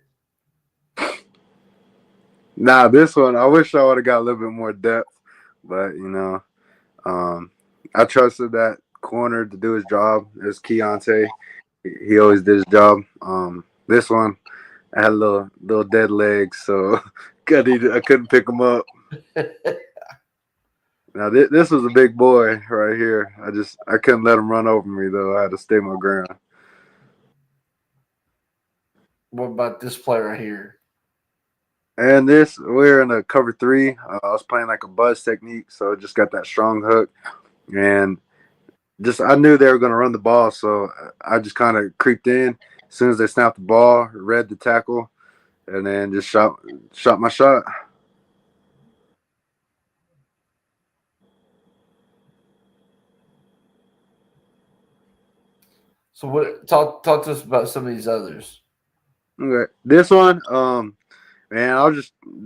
Nah, this one, I wish I would have got a little bit more depth, but I trusted that corner to do his job. It's Keontae. He always did his job. This one, I had a little dead legs, so I couldn't pick him up. Now this was a big boy right here. I couldn't let him run over me though. I had to stay my ground. What about this play right here? And we're in a cover 3. I was playing like a buzz technique, so just got that strong hook, and I knew they were going to run the ball, so I just kind of creeped in. As soon as they snapped the ball, read the tackle, and then just shot my shot. So talk to us about some of these others. Okay, this one, man,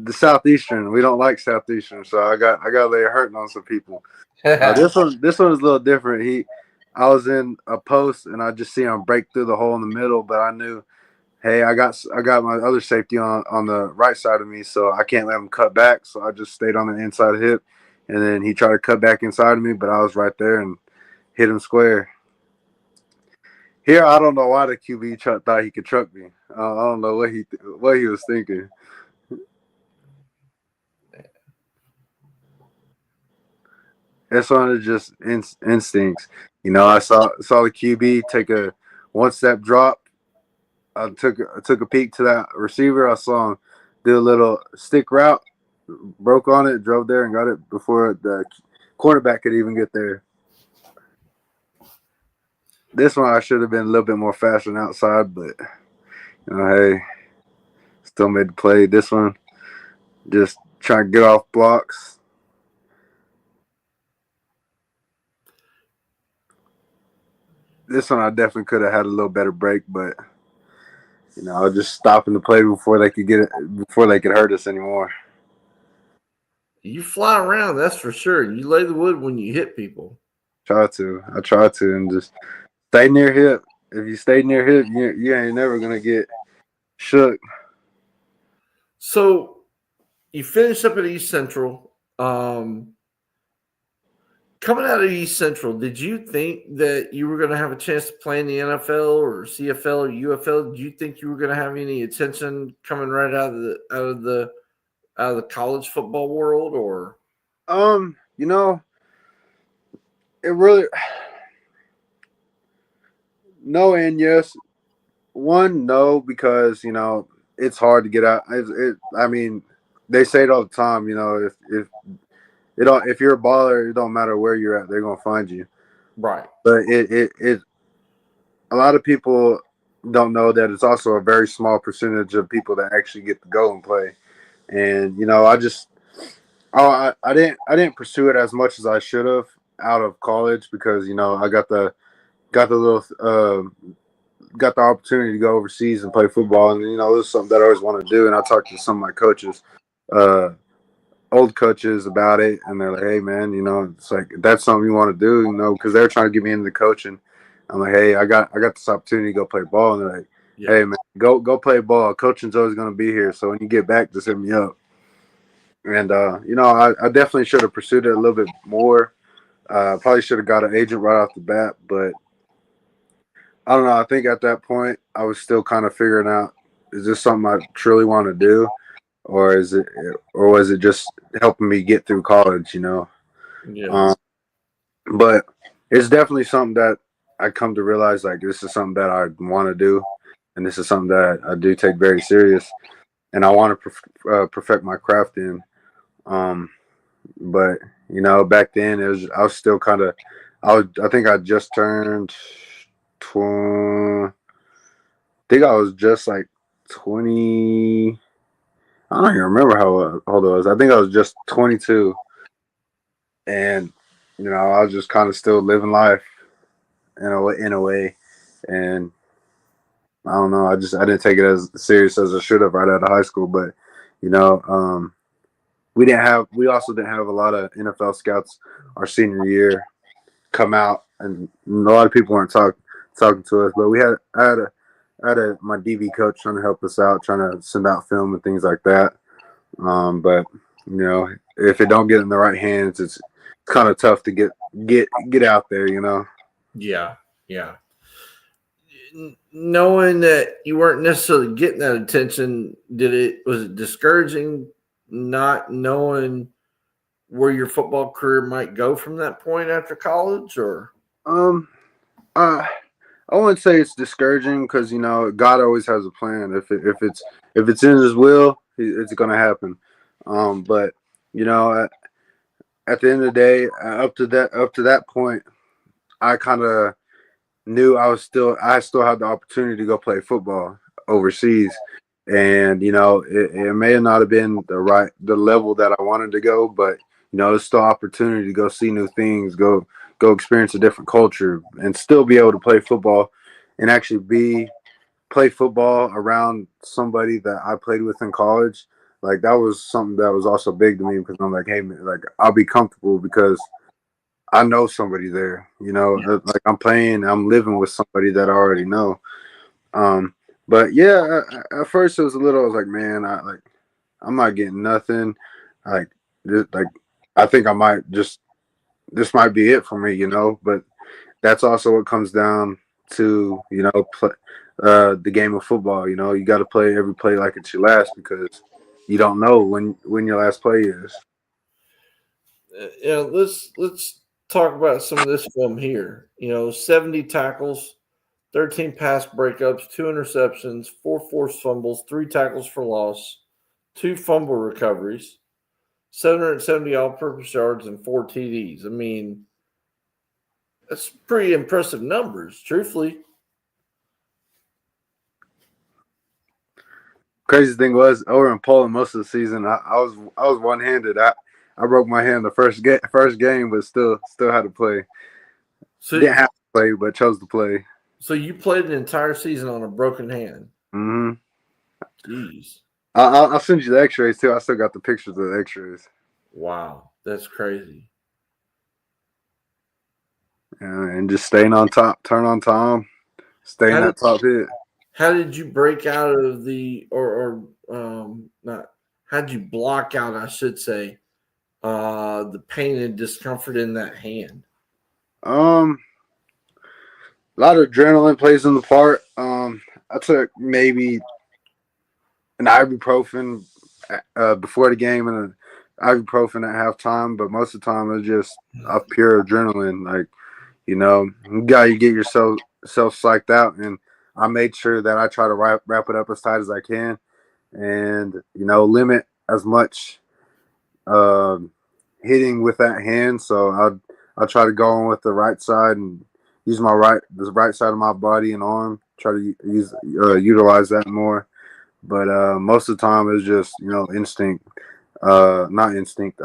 the Southeastern. We don't like Southeastern, so I got lay hurting on some people. This one is a little different. I was in a post and I just see him break through the hole in the middle, but I knew, hey, I got my other safety on the right side of me, so I can't let him cut back. So I just stayed on the inside hip, and then he tried to cut back inside of me, but I was right there and hit him square. Here, I don't know why the QB thought he could truck me. I don't know what he was thinking. This one is just instincts. I saw the QB take a 1-step drop. I took a peek to that receiver. I saw him do a little stick route, broke on it, drove there, and got it before the quarterback could even get there. This one I should have been a little bit more fast on outside, but Hey, still made the play. This one, just trying to get off blocks. This one, I definitely could have had a little better break, but I was just stopping the play before they could get it, before they could hurt us anymore. You fly around, that's for sure. You lay the wood when you hit people. I try to, and just stay near hip. If you stay near hip, you ain't never gonna get shook. So you finished up at East Central. Coming out of East Central, did you think that you were going to have a chance to play in the NFL or CFL or UFL? Did you think you were going to have any attention coming right out of the college football world? Or It really no and yes. One, no, because it's hard to get out. I mean, they say it all the time. If you're a baller, it don't matter where you're at, they're gonna find you. right? But it a lot of people don't know that it's also a very small percentage of people that actually get to go and play. And I didn't pursue it as much as I should have out of college because I got the little got the opportunity to go overseas and play football, and it was something that I always wanted to do. And I talked to some of my coaches, old coaches, about it, and they're like, "Hey, man, it's like that's something you want to do, because they're trying to get me into coaching." I'm like, "Hey, I got this opportunity to go play ball," and they're like, Yeah. "Hey, man, go play ball. Coaching's always going to be here. So when you get back, just hit me up." And I definitely should have pursued it a little bit more. Probably should have got an agent right off the bat, but I don't know. I think at that point, I was still kind of figuring out: is this something I truly want to do, or was it just helping me get through college? Yeah. But it's definitely something that I come to realize, like, this is something that I want to do, and this is something that I do take very serious, and I want to perfect my craft in. But back then I was still kind of, I think I just turned 20. I think I was just like 20. I don't even remember how old I was. I think I was just 22, and I was just kind of still living life in a way, and I don't know. I didn't take it as serious as I should have right out of high school, but you know, um, we also didn't have a lot of NFL scouts our senior year come out, and a lot of people weren't talking to us, but I had my DV coach trying to help us out, trying to send out film and things like that. But if it don't get in the right hands, it's kind of tough to get out there. Yeah. Yeah. Knowing that you weren't necessarily getting that attention, was it discouraging not knowing where your football career might go from that point after college? Or Um, uh, I wouldn't say it's discouraging because God always has a plan. If it's in His will, it's gonna happen. But at the end of the day, up to that point, I kind of knew I still had the opportunity to go play football overseas, and it may not have been the level that I wanted to go, but it's still opportunity to go see new things, go experience a different culture, and still be able to play football, and actually play football around somebody that I played with in college. Like, that was something that was also big to me because I'm like, hey man, like, I'll be comfortable because I know somebody there. Like, I'm living with somebody that I already know. Um, but yeah, at first it was a little. I was like, man, I'm not getting nothing. Like, like I think I might just this might be it for me. But that's also what comes down to the game of football. You got to play every play like it's your last because you don't know when your last play is. let's talk about some of this film here. 70 tackles, 13 pass breakups, 2 interceptions, 4 forced fumbles, 3 tackles for loss, 2 fumble recoveries, 770 all-purpose yards, and 4 TDs. I mean, that's pretty impressive numbers, truthfully. crazy thing was over in Poland most of the season. I was one handed. I broke my hand the first game, but still had to play. So, Didn't have to play, but chose to play. so you played an entire season on a broken hand. Hmm. Jeez. I'll send you the X-rays too. I still got the pictures of the X-rays. Wow, that's crazy. And just staying on top, turn on time, staying that top hit. How did you break out of the or not? How did you block out? I should say, the pain and discomfort in that hand. A lot of adrenaline plays in the part. I took maybe an ibuprofen before the game and an ibuprofen at halftime, but most of the time it was just off pure adrenaline. Like, you gotta get yourself psyched out, and I made sure that I try to wrap it up as tight as I can, and limit as much hitting with that hand. So I'll try to go on with the right side and use the right side of my body and arm. Try to utilize that more. But most of the time it's just instinct, not instinct,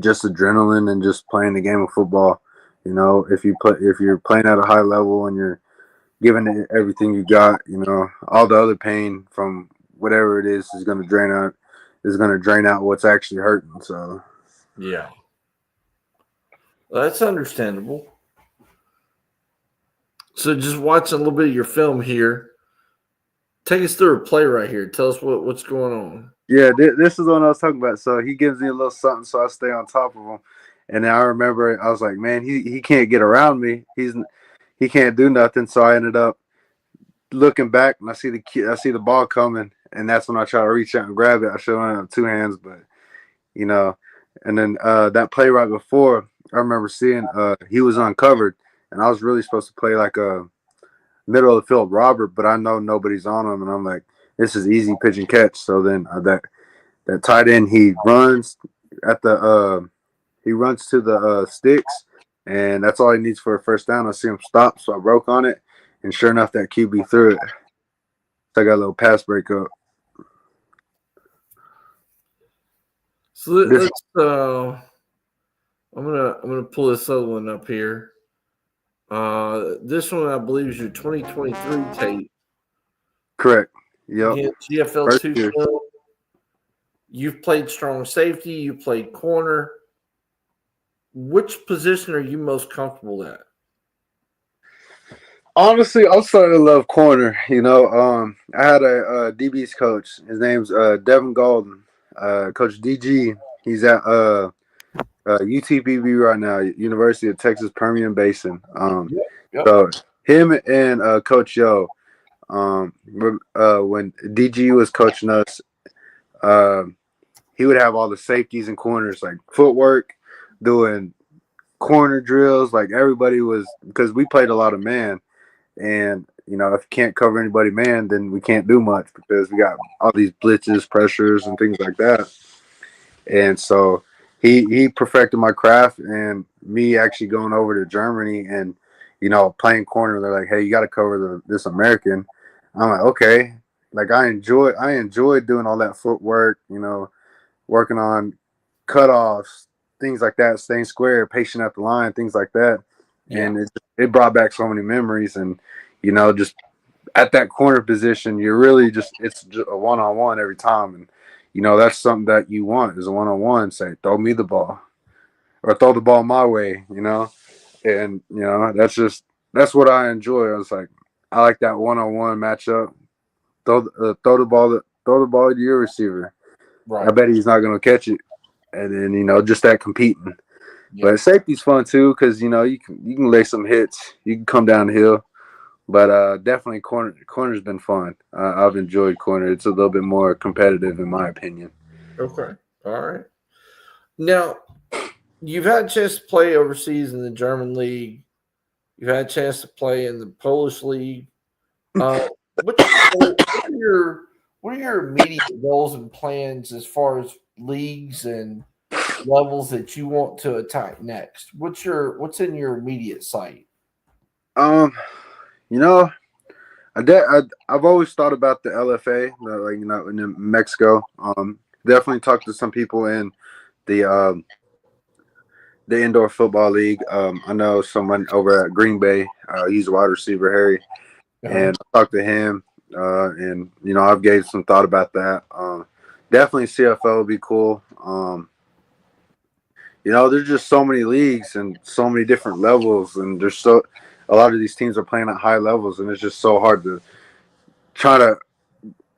just adrenaline and just playing the game of football. If you're playing at a high level and you're giving it everything you got, all the other pain from whatever it is going to drain out what's actually hurting. So Yeah, that's understandable. So just watching a little bit of your film here. Take us through a play right here. Tell us what's going on. yeah, this is what I was talking about. So he gives me a little something, so I stay on top of him. And I remember I was like, man, he can't get around me. He can't do nothing. So I ended up looking back and I see the ball coming, and that's when I try to reach out and grab it. I should only have two hands, but and then that play right before, I remember seeing he was uncovered, and I was really supposed to play like a middle of the field Robert, but I know nobody's on him, and I'm like, this is easy pitch and catch. So then that tight end, he runs to the sticks, and that's all he needs for a first down. I see him stop, so I broke on it, and sure enough, that QB threw it. So I got a little pass breakup. So let's. I'm gonna pull this other one up here. This one I believe is your 2023 tape. Correct. Yep. GFL First 2. year. You've played strong safety. You played corner. Which position are you most comfortable at? Honestly, I'm starting to love corner. I had a DB's coach. His name's Devin Golden. Coach DG. He's at UTPB right now, University of Texas Permian Basin. Yep. So him and Coach Yo, when DG was coaching us, he would have all the safeties and corners, like footwork, doing corner drills. Like everybody was, because we played a lot of man, and if you can't cover anybody man, then we can't do much because we got all these blitzes, pressures, and things like that. And so he perfected my craft, and me actually going over to Germany and playing corner. They're like, hey, you got to cover this American. I'm like, okay. Like I enjoy doing all that footwork, working on cutoffs, things like that, staying square, patient at the line, things like that. Yeah. And it brought back so many memories. And just at that corner position, you're really it's just a one-on-one every time. And that's something that you want is a one-on-one. Say, throw me the ball, or throw the ball my way. And that's what I enjoy. I was like, I like that one-on-one matchup. Throw the ball to your receiver. Right. I bet he's not going to catch it. And then just that competing. Yeah. But safety's fun too because you can lay some hits. You can come downhill. But definitely corner's been fun. I've enjoyed corner. It's a little bit more competitive in my opinion. Okay. All right. Now, you've had a chance to play overseas in the German league. You've had a chance to play in the Polish league. What are your immediate goals and plans as far as leagues and levels that you want to attack next? What's in your immediate sight? You know, I've always thought about the LFA, like in Mexico. Definitely talked to some people in the the indoor football league. I know someone over at Green Bay. He's a wide receiver, Harry, and I talked to him. And I've gave some thought about that. Definitely CFL would be cool. There's just so many leagues and so many different levels, and a lot of these teams are playing at high levels, and it's just so hard to try to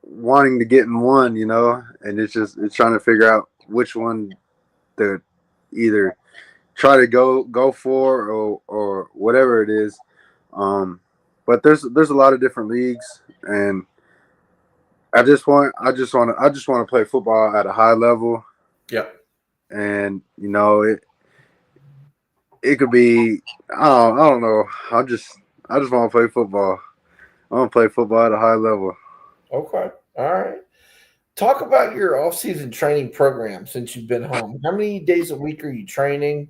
wanting to get in one, and it's trying to figure out which one to either try to go for or whatever it is. But there's a lot of different leagues, and I just want to play football at a high level. Yep. And it could be I don't know. I just want to play football. I want to play football at a high level. Okay. All right. Talk about your off-season training program since you've been home. How many days a week are you training?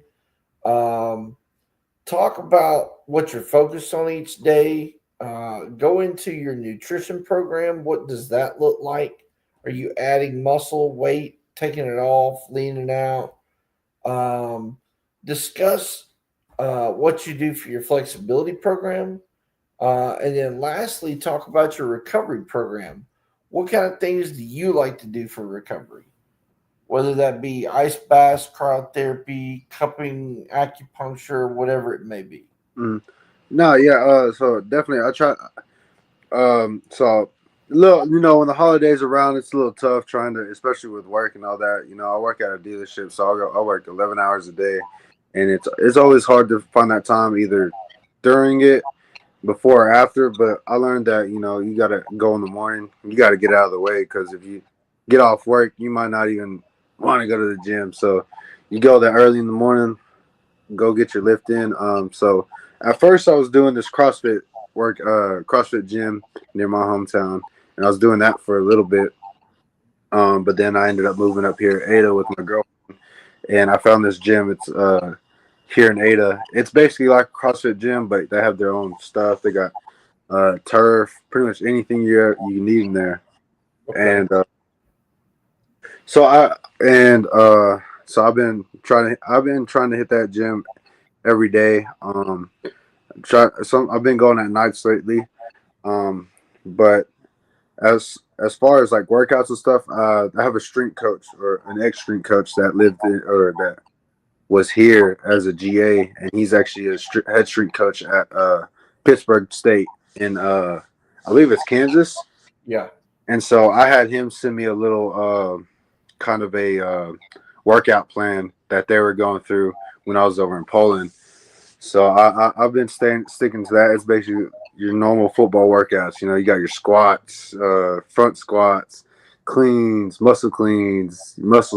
Talk about what you're focused on each day. Go into your nutrition program. What does that look like? Are you adding muscle, weight, taking it off, leaning out? Discuss what you do for your flexibility program. And then lastly, talk about your recovery program. What kind of things do you like to do for recovery? Whether that be ice baths, cryotherapy, cupping, acupuncture, whatever it may be. Mm. No, yeah. So definitely, I try. So little, when the holidays around, it's a little tough trying to, especially with work and all that. I work at a dealership, so I work 11 hours a day, and it's always hard to find that time either during it, before or after. But I learned that you got to go in the morning. You got to get out of the way, because if you get off work, you might not even want to go to the gym. So you go there early in the morning, go get your lift in. So at first I was doing this CrossFit gym near my hometown, and I was doing that for a little bit. But then I ended up moving up here, Ada, with my girlfriend, and I found this gym. It's here in Ada. It's basically like a CrossFit gym, but they have their own stuff. They got turf, pretty much anything you need in there. Okay. And so I've been trying to hit that gym every day. I've been going at nights lately. But as far as like workouts and stuff, I have a strength coach, or an ex-strength coach that that was here as a GA, and he's actually a head strength coach at Pittsburgh State in I believe it's Kansas. Yeah. And so I had him send me a little kind of a workout plan that they were going through when I was over in Poland. So I've been sticking to that. It's basically your normal football workouts. You got your squats, front squats, cleans, muscle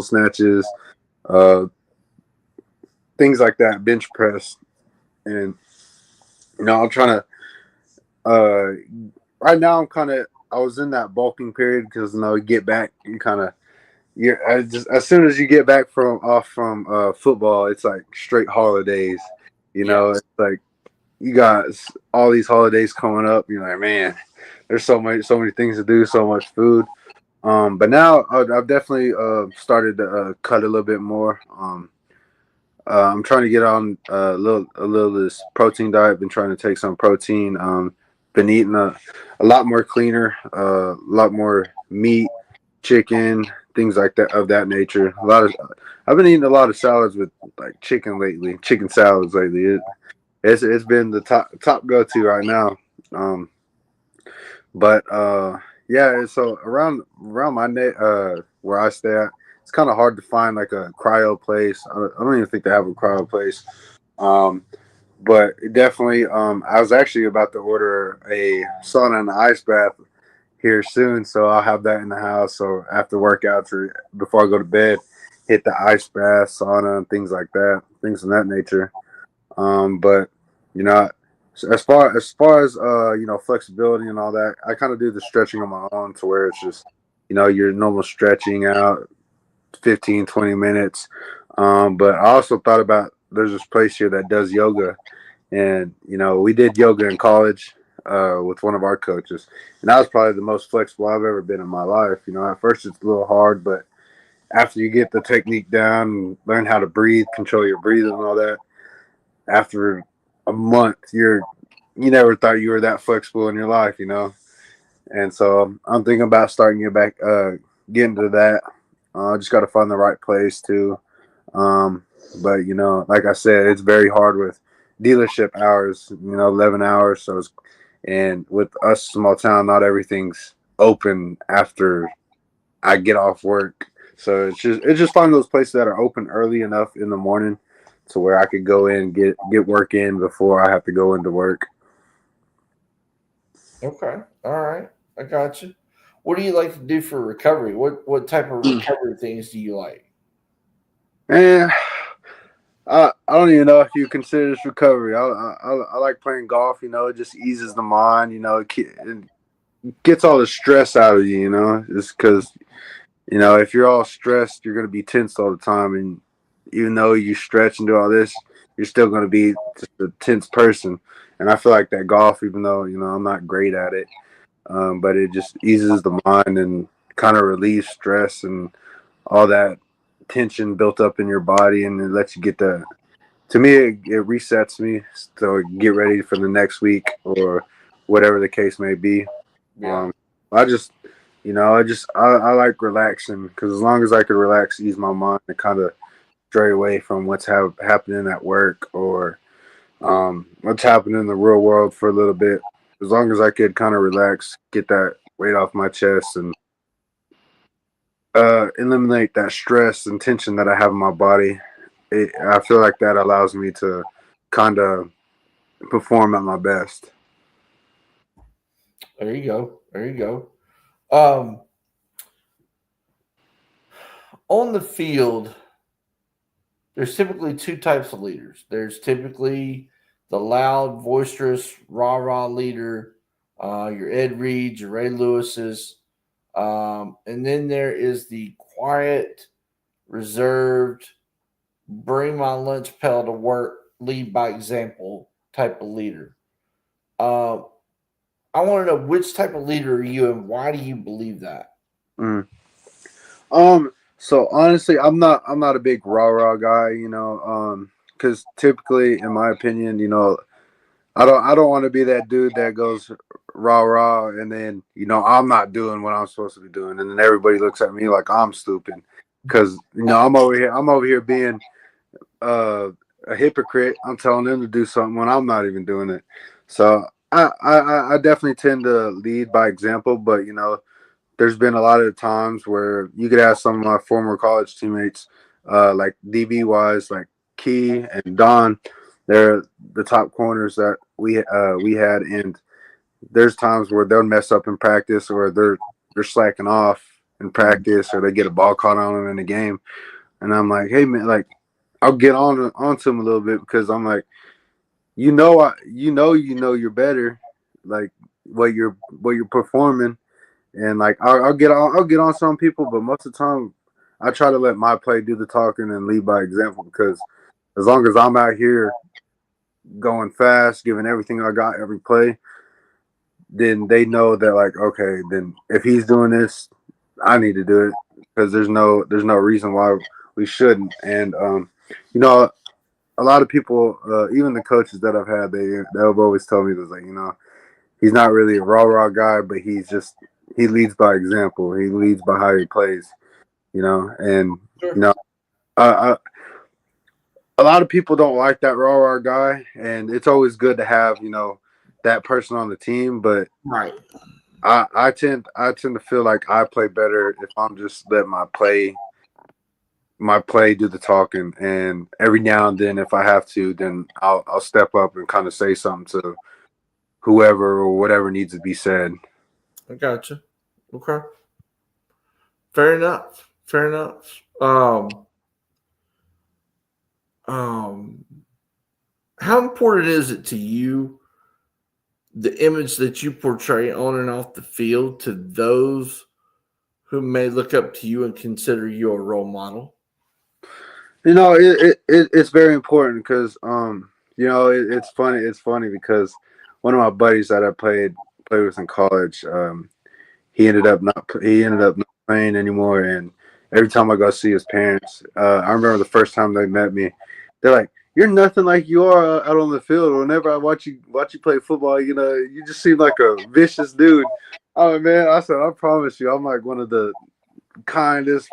snatches, things like that, bench press. And I'm trying to right now I was in that bulking period, because you get back, you kind of as soon as you get back from football, it's like straight holidays. It's like you got all these holidays coming up. You're like, man, there's so many things to do, so much food. But now I've definitely started to cut a little bit more. I'm trying to get on a little this protein diet. Been trying to take some protein. Been eating a lot more cleaner, a lot more meat, chicken, things like that, of that nature. I've been eating a lot of salads with like chicken salads lately. It's been the top go-to right now. But yeah, so around my where I stay at, it's kind of hard to find like a cryo place. I don't even think they have a cryo place. But definitely, I was actually about to order a sauna and ice bath here soon, so I'll have that in the house. So after workouts or before I go to bed, hit the ice bath, sauna, and things like that, things of that nature. But as far as flexibility and all that, I kind of do the stretching on my own, to where it's just your normal stretching out 15-20 minutes. But I also thought about, there's this place here that does yoga, and we did yoga in college. with one of our coaches, and that was probably the most flexible I've ever been in my life. You know, at first it's a little hard, but after you get the technique down and learn how to breathe, control your breathing and all that, after a month, you never thought you were that flexible in your life, you know. And so I'm thinking about starting getting to that. I just got to find the right place too. But you know, like I said, it's very hard with dealership hours. You know, 11 hours. And with us, small town, not everything's open after I get off work. So it's just finding those places that are open early enough in the morning to where I could go in and get work in before I have to go into work. Okay. All right. I got you. What do you like to do for recovery? What type of recovery things do you like? And I don't even know if you consider this recovery. I like playing golf. You know, it just eases the mind. You know, it gets all the stress out of you. You know, just because you know if you're all stressed, you're gonna be tense all the time, and even though you stretch and do all this, you're still gonna be just a tense person. And I feel like that golf, even though you know I'm not great at it, but it just eases the mind and kind of relieves stress and all that tension built up in your body, and it lets you get the. To me, it resets me so get ready for the next week or whatever the case may be. Yeah. I just, you know, I like relaxing because as long as I can relax, ease my mind, and kind of stray away from what's happening at work or what's happening in the real world for a little bit. As long as I could kind of relax, get that weight off my chest, and eliminate that stress and tension that I have in my body. I feel like that allows me to kind of perform at my best. There you go. There you go. Um, on the field, there's typically two types of leaders. There's typically the loud, boisterous, rah rah leader, your Ed Reeds, your Ray Lewis's, and then there is the quiet, reserved, bring my lunch pail to work, lead by example type of leader. Uh, I want to know which type of leader are you and why do you believe that? Mm. So honestly, I'm not a big rah rah guy, you know, because typically, in my opinion, you know, I don't want to be that dude that goes rah rah and then you know I'm not doing what I'm supposed to be doing, and then everybody looks at me like I'm stupid because you know I'm over here being uh, a hypocrite. I'm telling them to do something when I'm not even doing it. So I definitely tend to lead by example, but you know, there's been a lot of times where you could ask some of my former college teammates, like DB wise, like Key and Don. They're the top corners that we had, and there's times where they'll mess up in practice, or they're slacking off in practice, or they get a ball caught on them in the game, and I'm like, hey man, like I'll get onto them a little bit because I'm like, you know you're better, like what you're performing, and like I'll get on some people, but most of the time I try to let my play do the talking and lead by example because as long as I'm out here going fast, giving everything I got every play, then they know that like okay, then if he's doing this, I need to do it because there's no reason why we shouldn't. And you know, a lot of people, even the coaches that I've had, they've always told me this, like, you know, he's not really a rah rah guy, but he leads by example. He leads by how he plays, you know, and Sure. you know, I, a lot of people don't like that rah rah guy, and it's always good to have you know that person on the team. But Right. I tend to feel like I play better if I'm just let my play do the talking, and every now and then if I have to, then I'll step up and kind of say something to whoever or whatever needs to be said. I gotcha. Okay. Fair enough. Fair enough. Um, how important is it to you the image that you portray on and off the field to those who may look up to you and consider you a role model? You know, it's very important because you know it's funny because one of my buddies that I played with in college. He ended up not playing anymore, and every time I go see his parents, I remember the first time they met me, they're like, "You're nothing like you are out on the field. Whenever I watch you play football, you just seem like a vicious dude." Oh man, I said, I promise you, I'm like one of the kindest,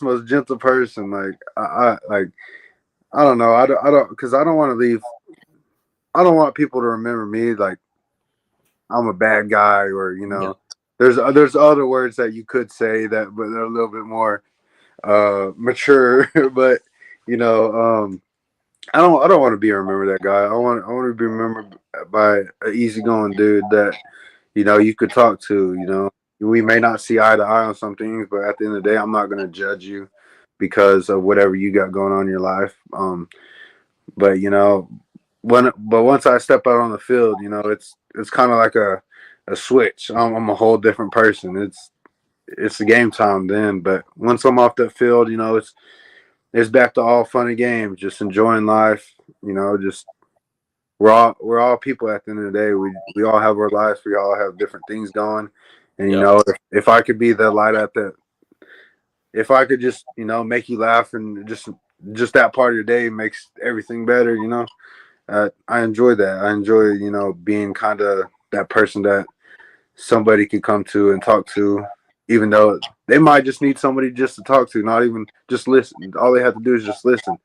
most gentle person. Like I don't know, because I don't want to leave. I don't want people to remember me like I'm a bad guy, or Yeah. there's other words that you could say that, but they're a little bit more mature. But I don't want to be remembered that guy. I want to be remembered by an easygoing dude that you could talk to. We may not see eye to eye on some things, but at the end of the day, I'm not going to judge you because of whatever you got going on in your life. But once I step out on the field, it's kind of like a switch. I'm a whole different person. It's the game time then. But once I'm off that field, it's back to all fun and games, just enjoying life. Just we're all people at the end of the day. We all have our lives. We all have different things going. And Yep. if I could be the light at that, if I could just make you laugh, and just that part of your day makes everything better. I enjoy that. I enjoy being kind of that person that somebody could come to and talk to, even though they might just need somebody just to talk to, not even just listen. All they have to do is just listen.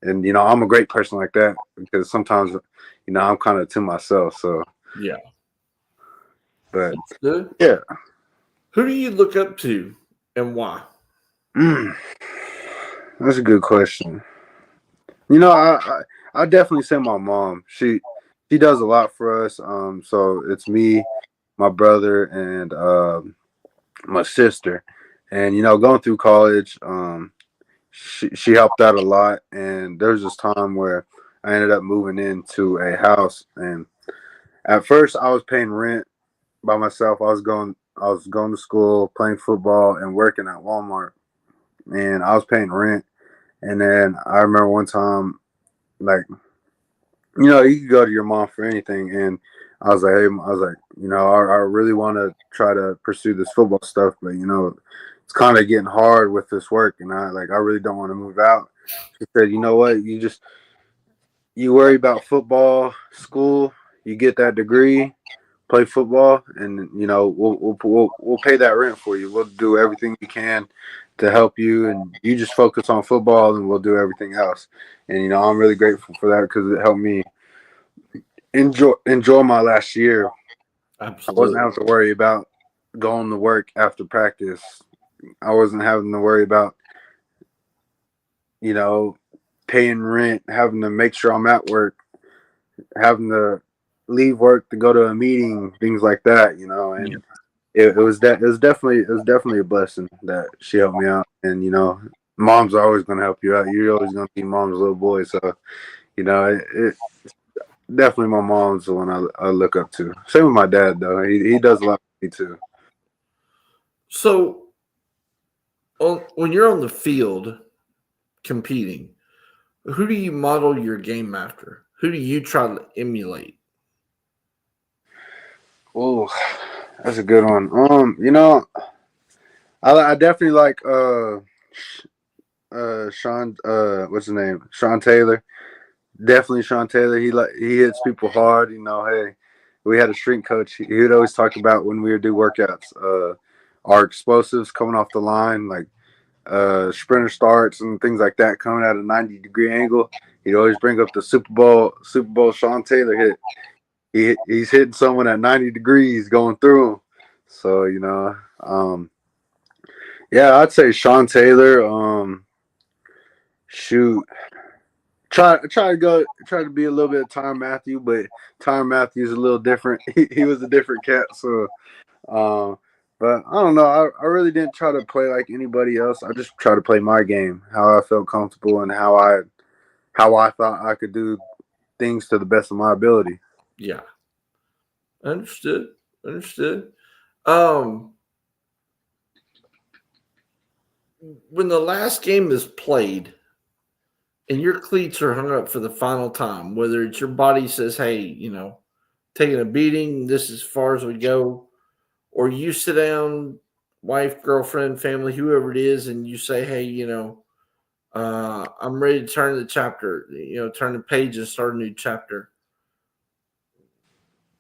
And I'm a great person like that, because sometimes I'm kind of to myself. So Yeah. but Good. yeah. Who do you look up to and why? That's a good question. I definitely say my mom. She does a lot for us. So it's me, my brother, and my sister. And going through college, she helped out a lot. And there was this time where I ended up moving into a house, and at first I was paying rent by myself. I was going to school, playing football, and working at Walmart, and I was paying rent. And then I remember one time, like, you could go to your mom for anything. And I was like, hey, I was like, I really want to try to pursue this football stuff, but it's kind of getting hard with this work, and I really don't want to move out. She said, you know what, you worry about football, school, you get that degree, play football, and we'll pay that rent for you. We'll do everything we can to help you, and you just focus on football, and we'll do everything else. And I'm really grateful for that, because it helped me enjoy my last year. I wasn't Absolutely. having to worry about going to work after practice. I wasn't having to worry about paying rent, having to make sure I'm at work, having to leave work to go to a meeting, things like that. Yeah. And it was definitely a blessing that she helped me out. And moms are always going to help you out. You're always going to be mom's little boy. So it definitely, my mom's the one I look up to. Same with my dad, though. He does a lot for me too. So when you're on the field competing, who do you model your game after? Who do you try to emulate? Oh, that's a good one. I definitely like Sean, what's his name? Sean Taylor. Definitely Sean Taylor. He hits people hard. Hey, we had a strength coach. He would always talk about when we would do workouts, our explosives coming off the line, like sprinter starts and things like that, coming at a 90-degree angle. He'd always bring up the Super Bowl Sean Taylor hit. He's hitting someone at 90 degrees going through him. So yeah, I'd say Sean Taylor. Shoot, try to be a little bit of Tyrann Mathieu, but Tyrann Mathieu's a little different. He was a different cat. So, but I don't know. I really didn't try to play like anybody else. I just tried to play my game, how I felt comfortable, and how I thought I could do things to the best of my ability. Yeah. Understood. Understood. Um, when the last game is played and your cleats are hung up for the final time, whether it's your body says, hey, taking a beating. This is as far as we go. Or you sit down, wife, girlfriend, family, whoever it is, and you say, hey, I'm ready to turn the chapter, turn the page and start a new chapter.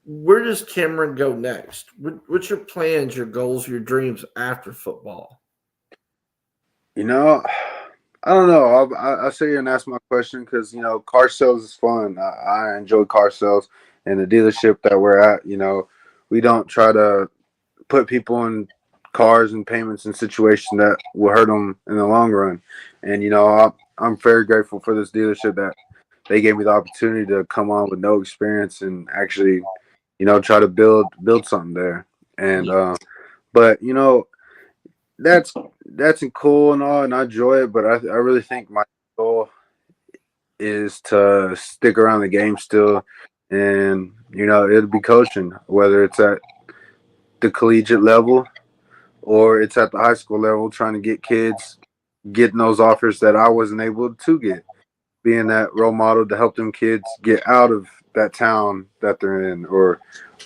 Where does Cameron go next? What's your plans, your goals, your dreams after football? You know, I don't know. I sit here and ask my question because car sales is fun. I enjoy car sales, and the dealership that we're at. We don't try to put people in cars and payments in situations that will hurt them in the long run. And I'm very grateful for this dealership that they gave me the opportunity to come on with no experience and actually, try to build something there. And but that's cool and all, and I enjoy it. But I really think my goal is to stick around the game still, and it'll be coaching, whether it's at the collegiate level or it's at the high school level, trying to get kids getting those offers that I wasn't able to get, being that role model to help them kids get out of that town that they're in or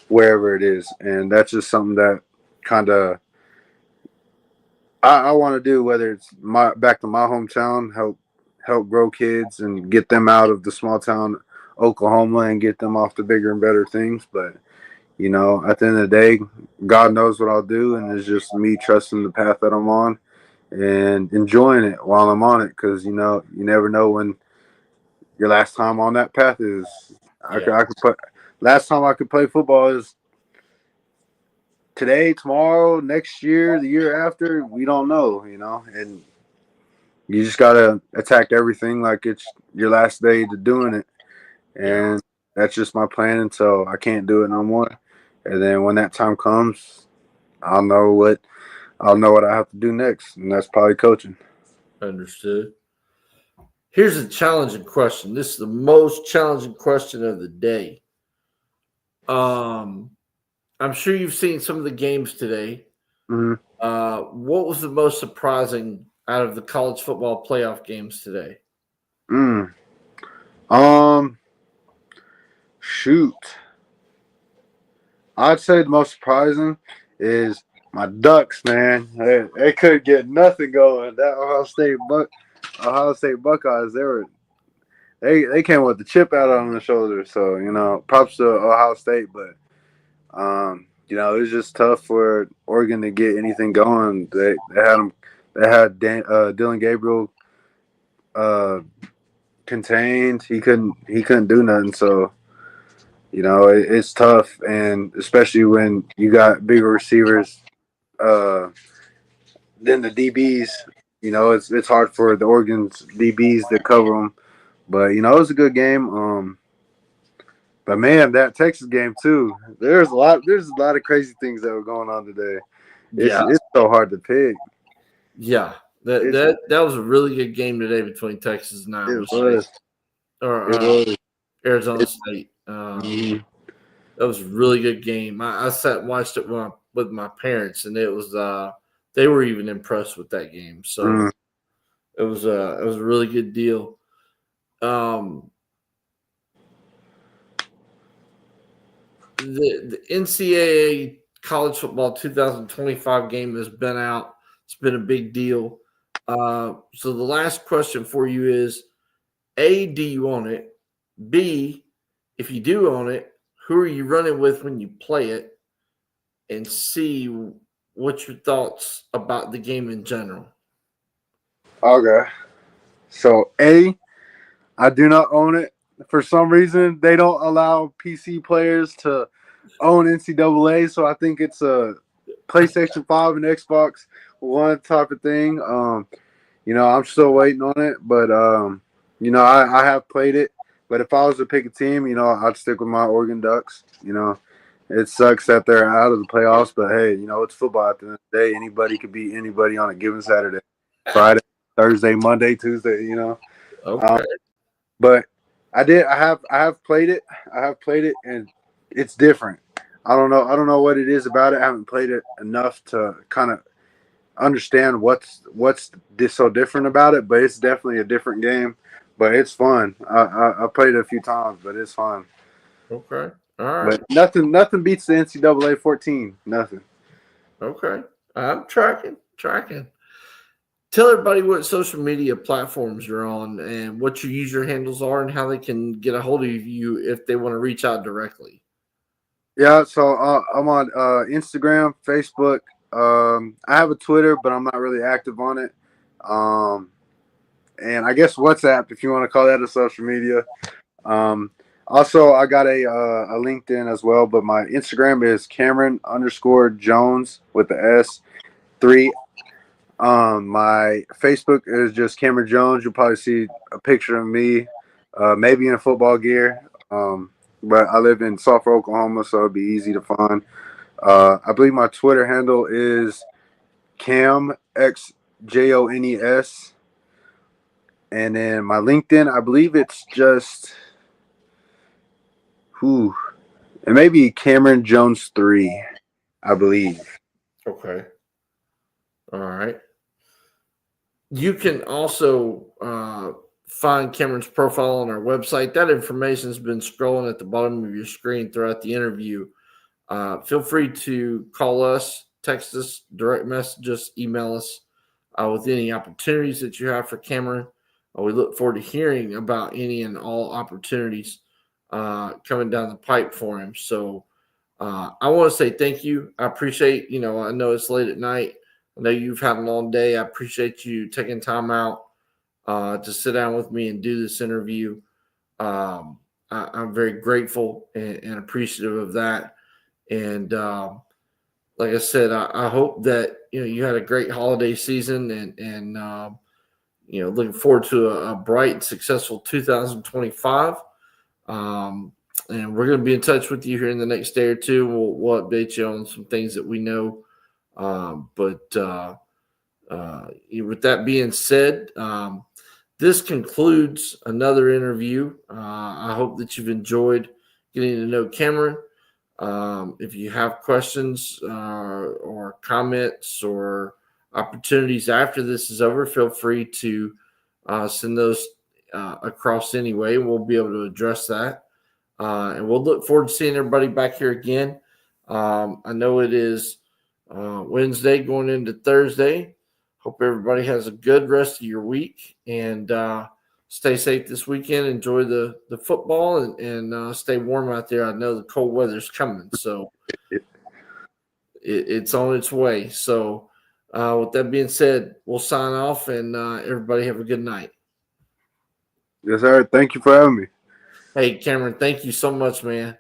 wherever it is. And that's just something that kind of I want to do, whether it's back to my hometown, help grow kids and get them out of the small town Oklahoma and get them off to bigger and better things. But at the end of the day, God knows what I'll do, and it's just me trusting the path that I'm on and enjoying it while I'm on it, because you never know when your last time on that path is. I could put last time I could play football is today, tomorrow, next year, the year after. We don't know, and you just gotta attack everything like it's your last day to doing it, and that's just my plan until I can't do it no more. And then when that time comes, I'll know what I have to do next, and that's probably coaching. Understood. Here's a challenging question. This is the most challenging question of the day. I'm sure you've seen some of the games today. Mm-hmm. What was the most surprising out of the college football playoff games today? Shoot. I'd say the most surprising is my Ducks, man. They couldn't get nothing going. That Ohio State Buckeyes, they came with the chip out on the shoulder. So, props to Ohio State, but it was just tough for Oregon to get anything going. They had Dylan Gabriel contained. He couldn't do nothing. So it's tough, and especially when you got bigger receivers than the DBs. It's hard for the Oregon's DBs to cover them. But it was a good game. But man, that Texas game too. There's a lot of crazy things that were going on today. It's so hard to pick. Yeah, that was a really good game today between Texas and Iowa State. Arizona State. That was a really good game. I sat and watched it with my parents, and it was they were even impressed with that game. So it was a really good deal. The NCAA college football 2025 game has been out. It's been a big deal. So the last question for you is, A, do you own it? B, if you do own it, who are you running with when you play it? And C, what's your thoughts about the game in general? Okay. So A, I do not own it. For some reason, they don't allow PC players to own NCAA, so I think it's a PlayStation 5 and Xbox One type of thing. I'm still waiting on it, but I have played it. But if I was to pick a team, I'd stick with my Oregon Ducks. It sucks that they're out of the playoffs, but hey, it's football at the end of the day. Anybody could beat anybody on a given Saturday, Friday, Thursday, Monday, Tuesday. Okay. But I have played it. I have played it, and it's different. I don't know what it is about it. I haven't played it enough to kind of understand what's so different about it. But it's definitely a different game. But it's fun. I played it a few times, but it's fun. Okay. All right. But nothing beats the NCAA 14. Nothing. Okay. I'm tracking. Tell everybody what social media platforms you're on and what your user handles are and how they can get a hold of you if they want to reach out directly. Yeah, so I'm on Instagram, Facebook. I have a Twitter, but I'm not really active on it. And I guess WhatsApp, if you want to call that a social media. Also, I got a LinkedIn as well, but my Instagram is Cameron_Jones with the S3. My Facebook is just Cameron Jones. You'll probably see a picture of me, maybe in football gear. But I live in Sulphur, Oklahoma, so it'd be easy to find. I believe my Twitter handle is CamXJones. And then my LinkedIn, I believe it's just it may be Cameron Jones 3, I believe. Okay. All right. You can also find Cameron's profile on our website. That information has been scrolling at the bottom of your screen throughout the interview. Feel free to call us, text us, direct message us, email us with any opportunities that you have for Cameron. We look forward to hearing about any and all opportunities coming down the pipe for him. So I want to say thank you. I appreciate, I know it's late at night. I know you've had a long day. I appreciate you taking time out to sit down with me and do this interview. I'm very grateful and appreciative of that. And like I said, I hope that you had a great holiday season and looking forward to a bright and successful 2025. And we're going to be in touch with you here in the next day or two. We'll update you on some things that we know. But with that being said, this concludes another interview. I hope that you've enjoyed getting to know Cameron. If you have questions or comments or opportunities after this is over, feel free to send those across anyway. We'll be able to address that. And we'll look forward to seeing everybody back here again. I know it is Wednesday going into Thursday. Hope everybody has a good rest of your week and stay safe this weekend. Enjoy the football and stay warm out there. I know the cold weather's coming, so it's on its way. So with that being said, we'll sign off and everybody have a good night. Yes, sir. Thank you for having me. Hey, Cameron, thank you so much, man.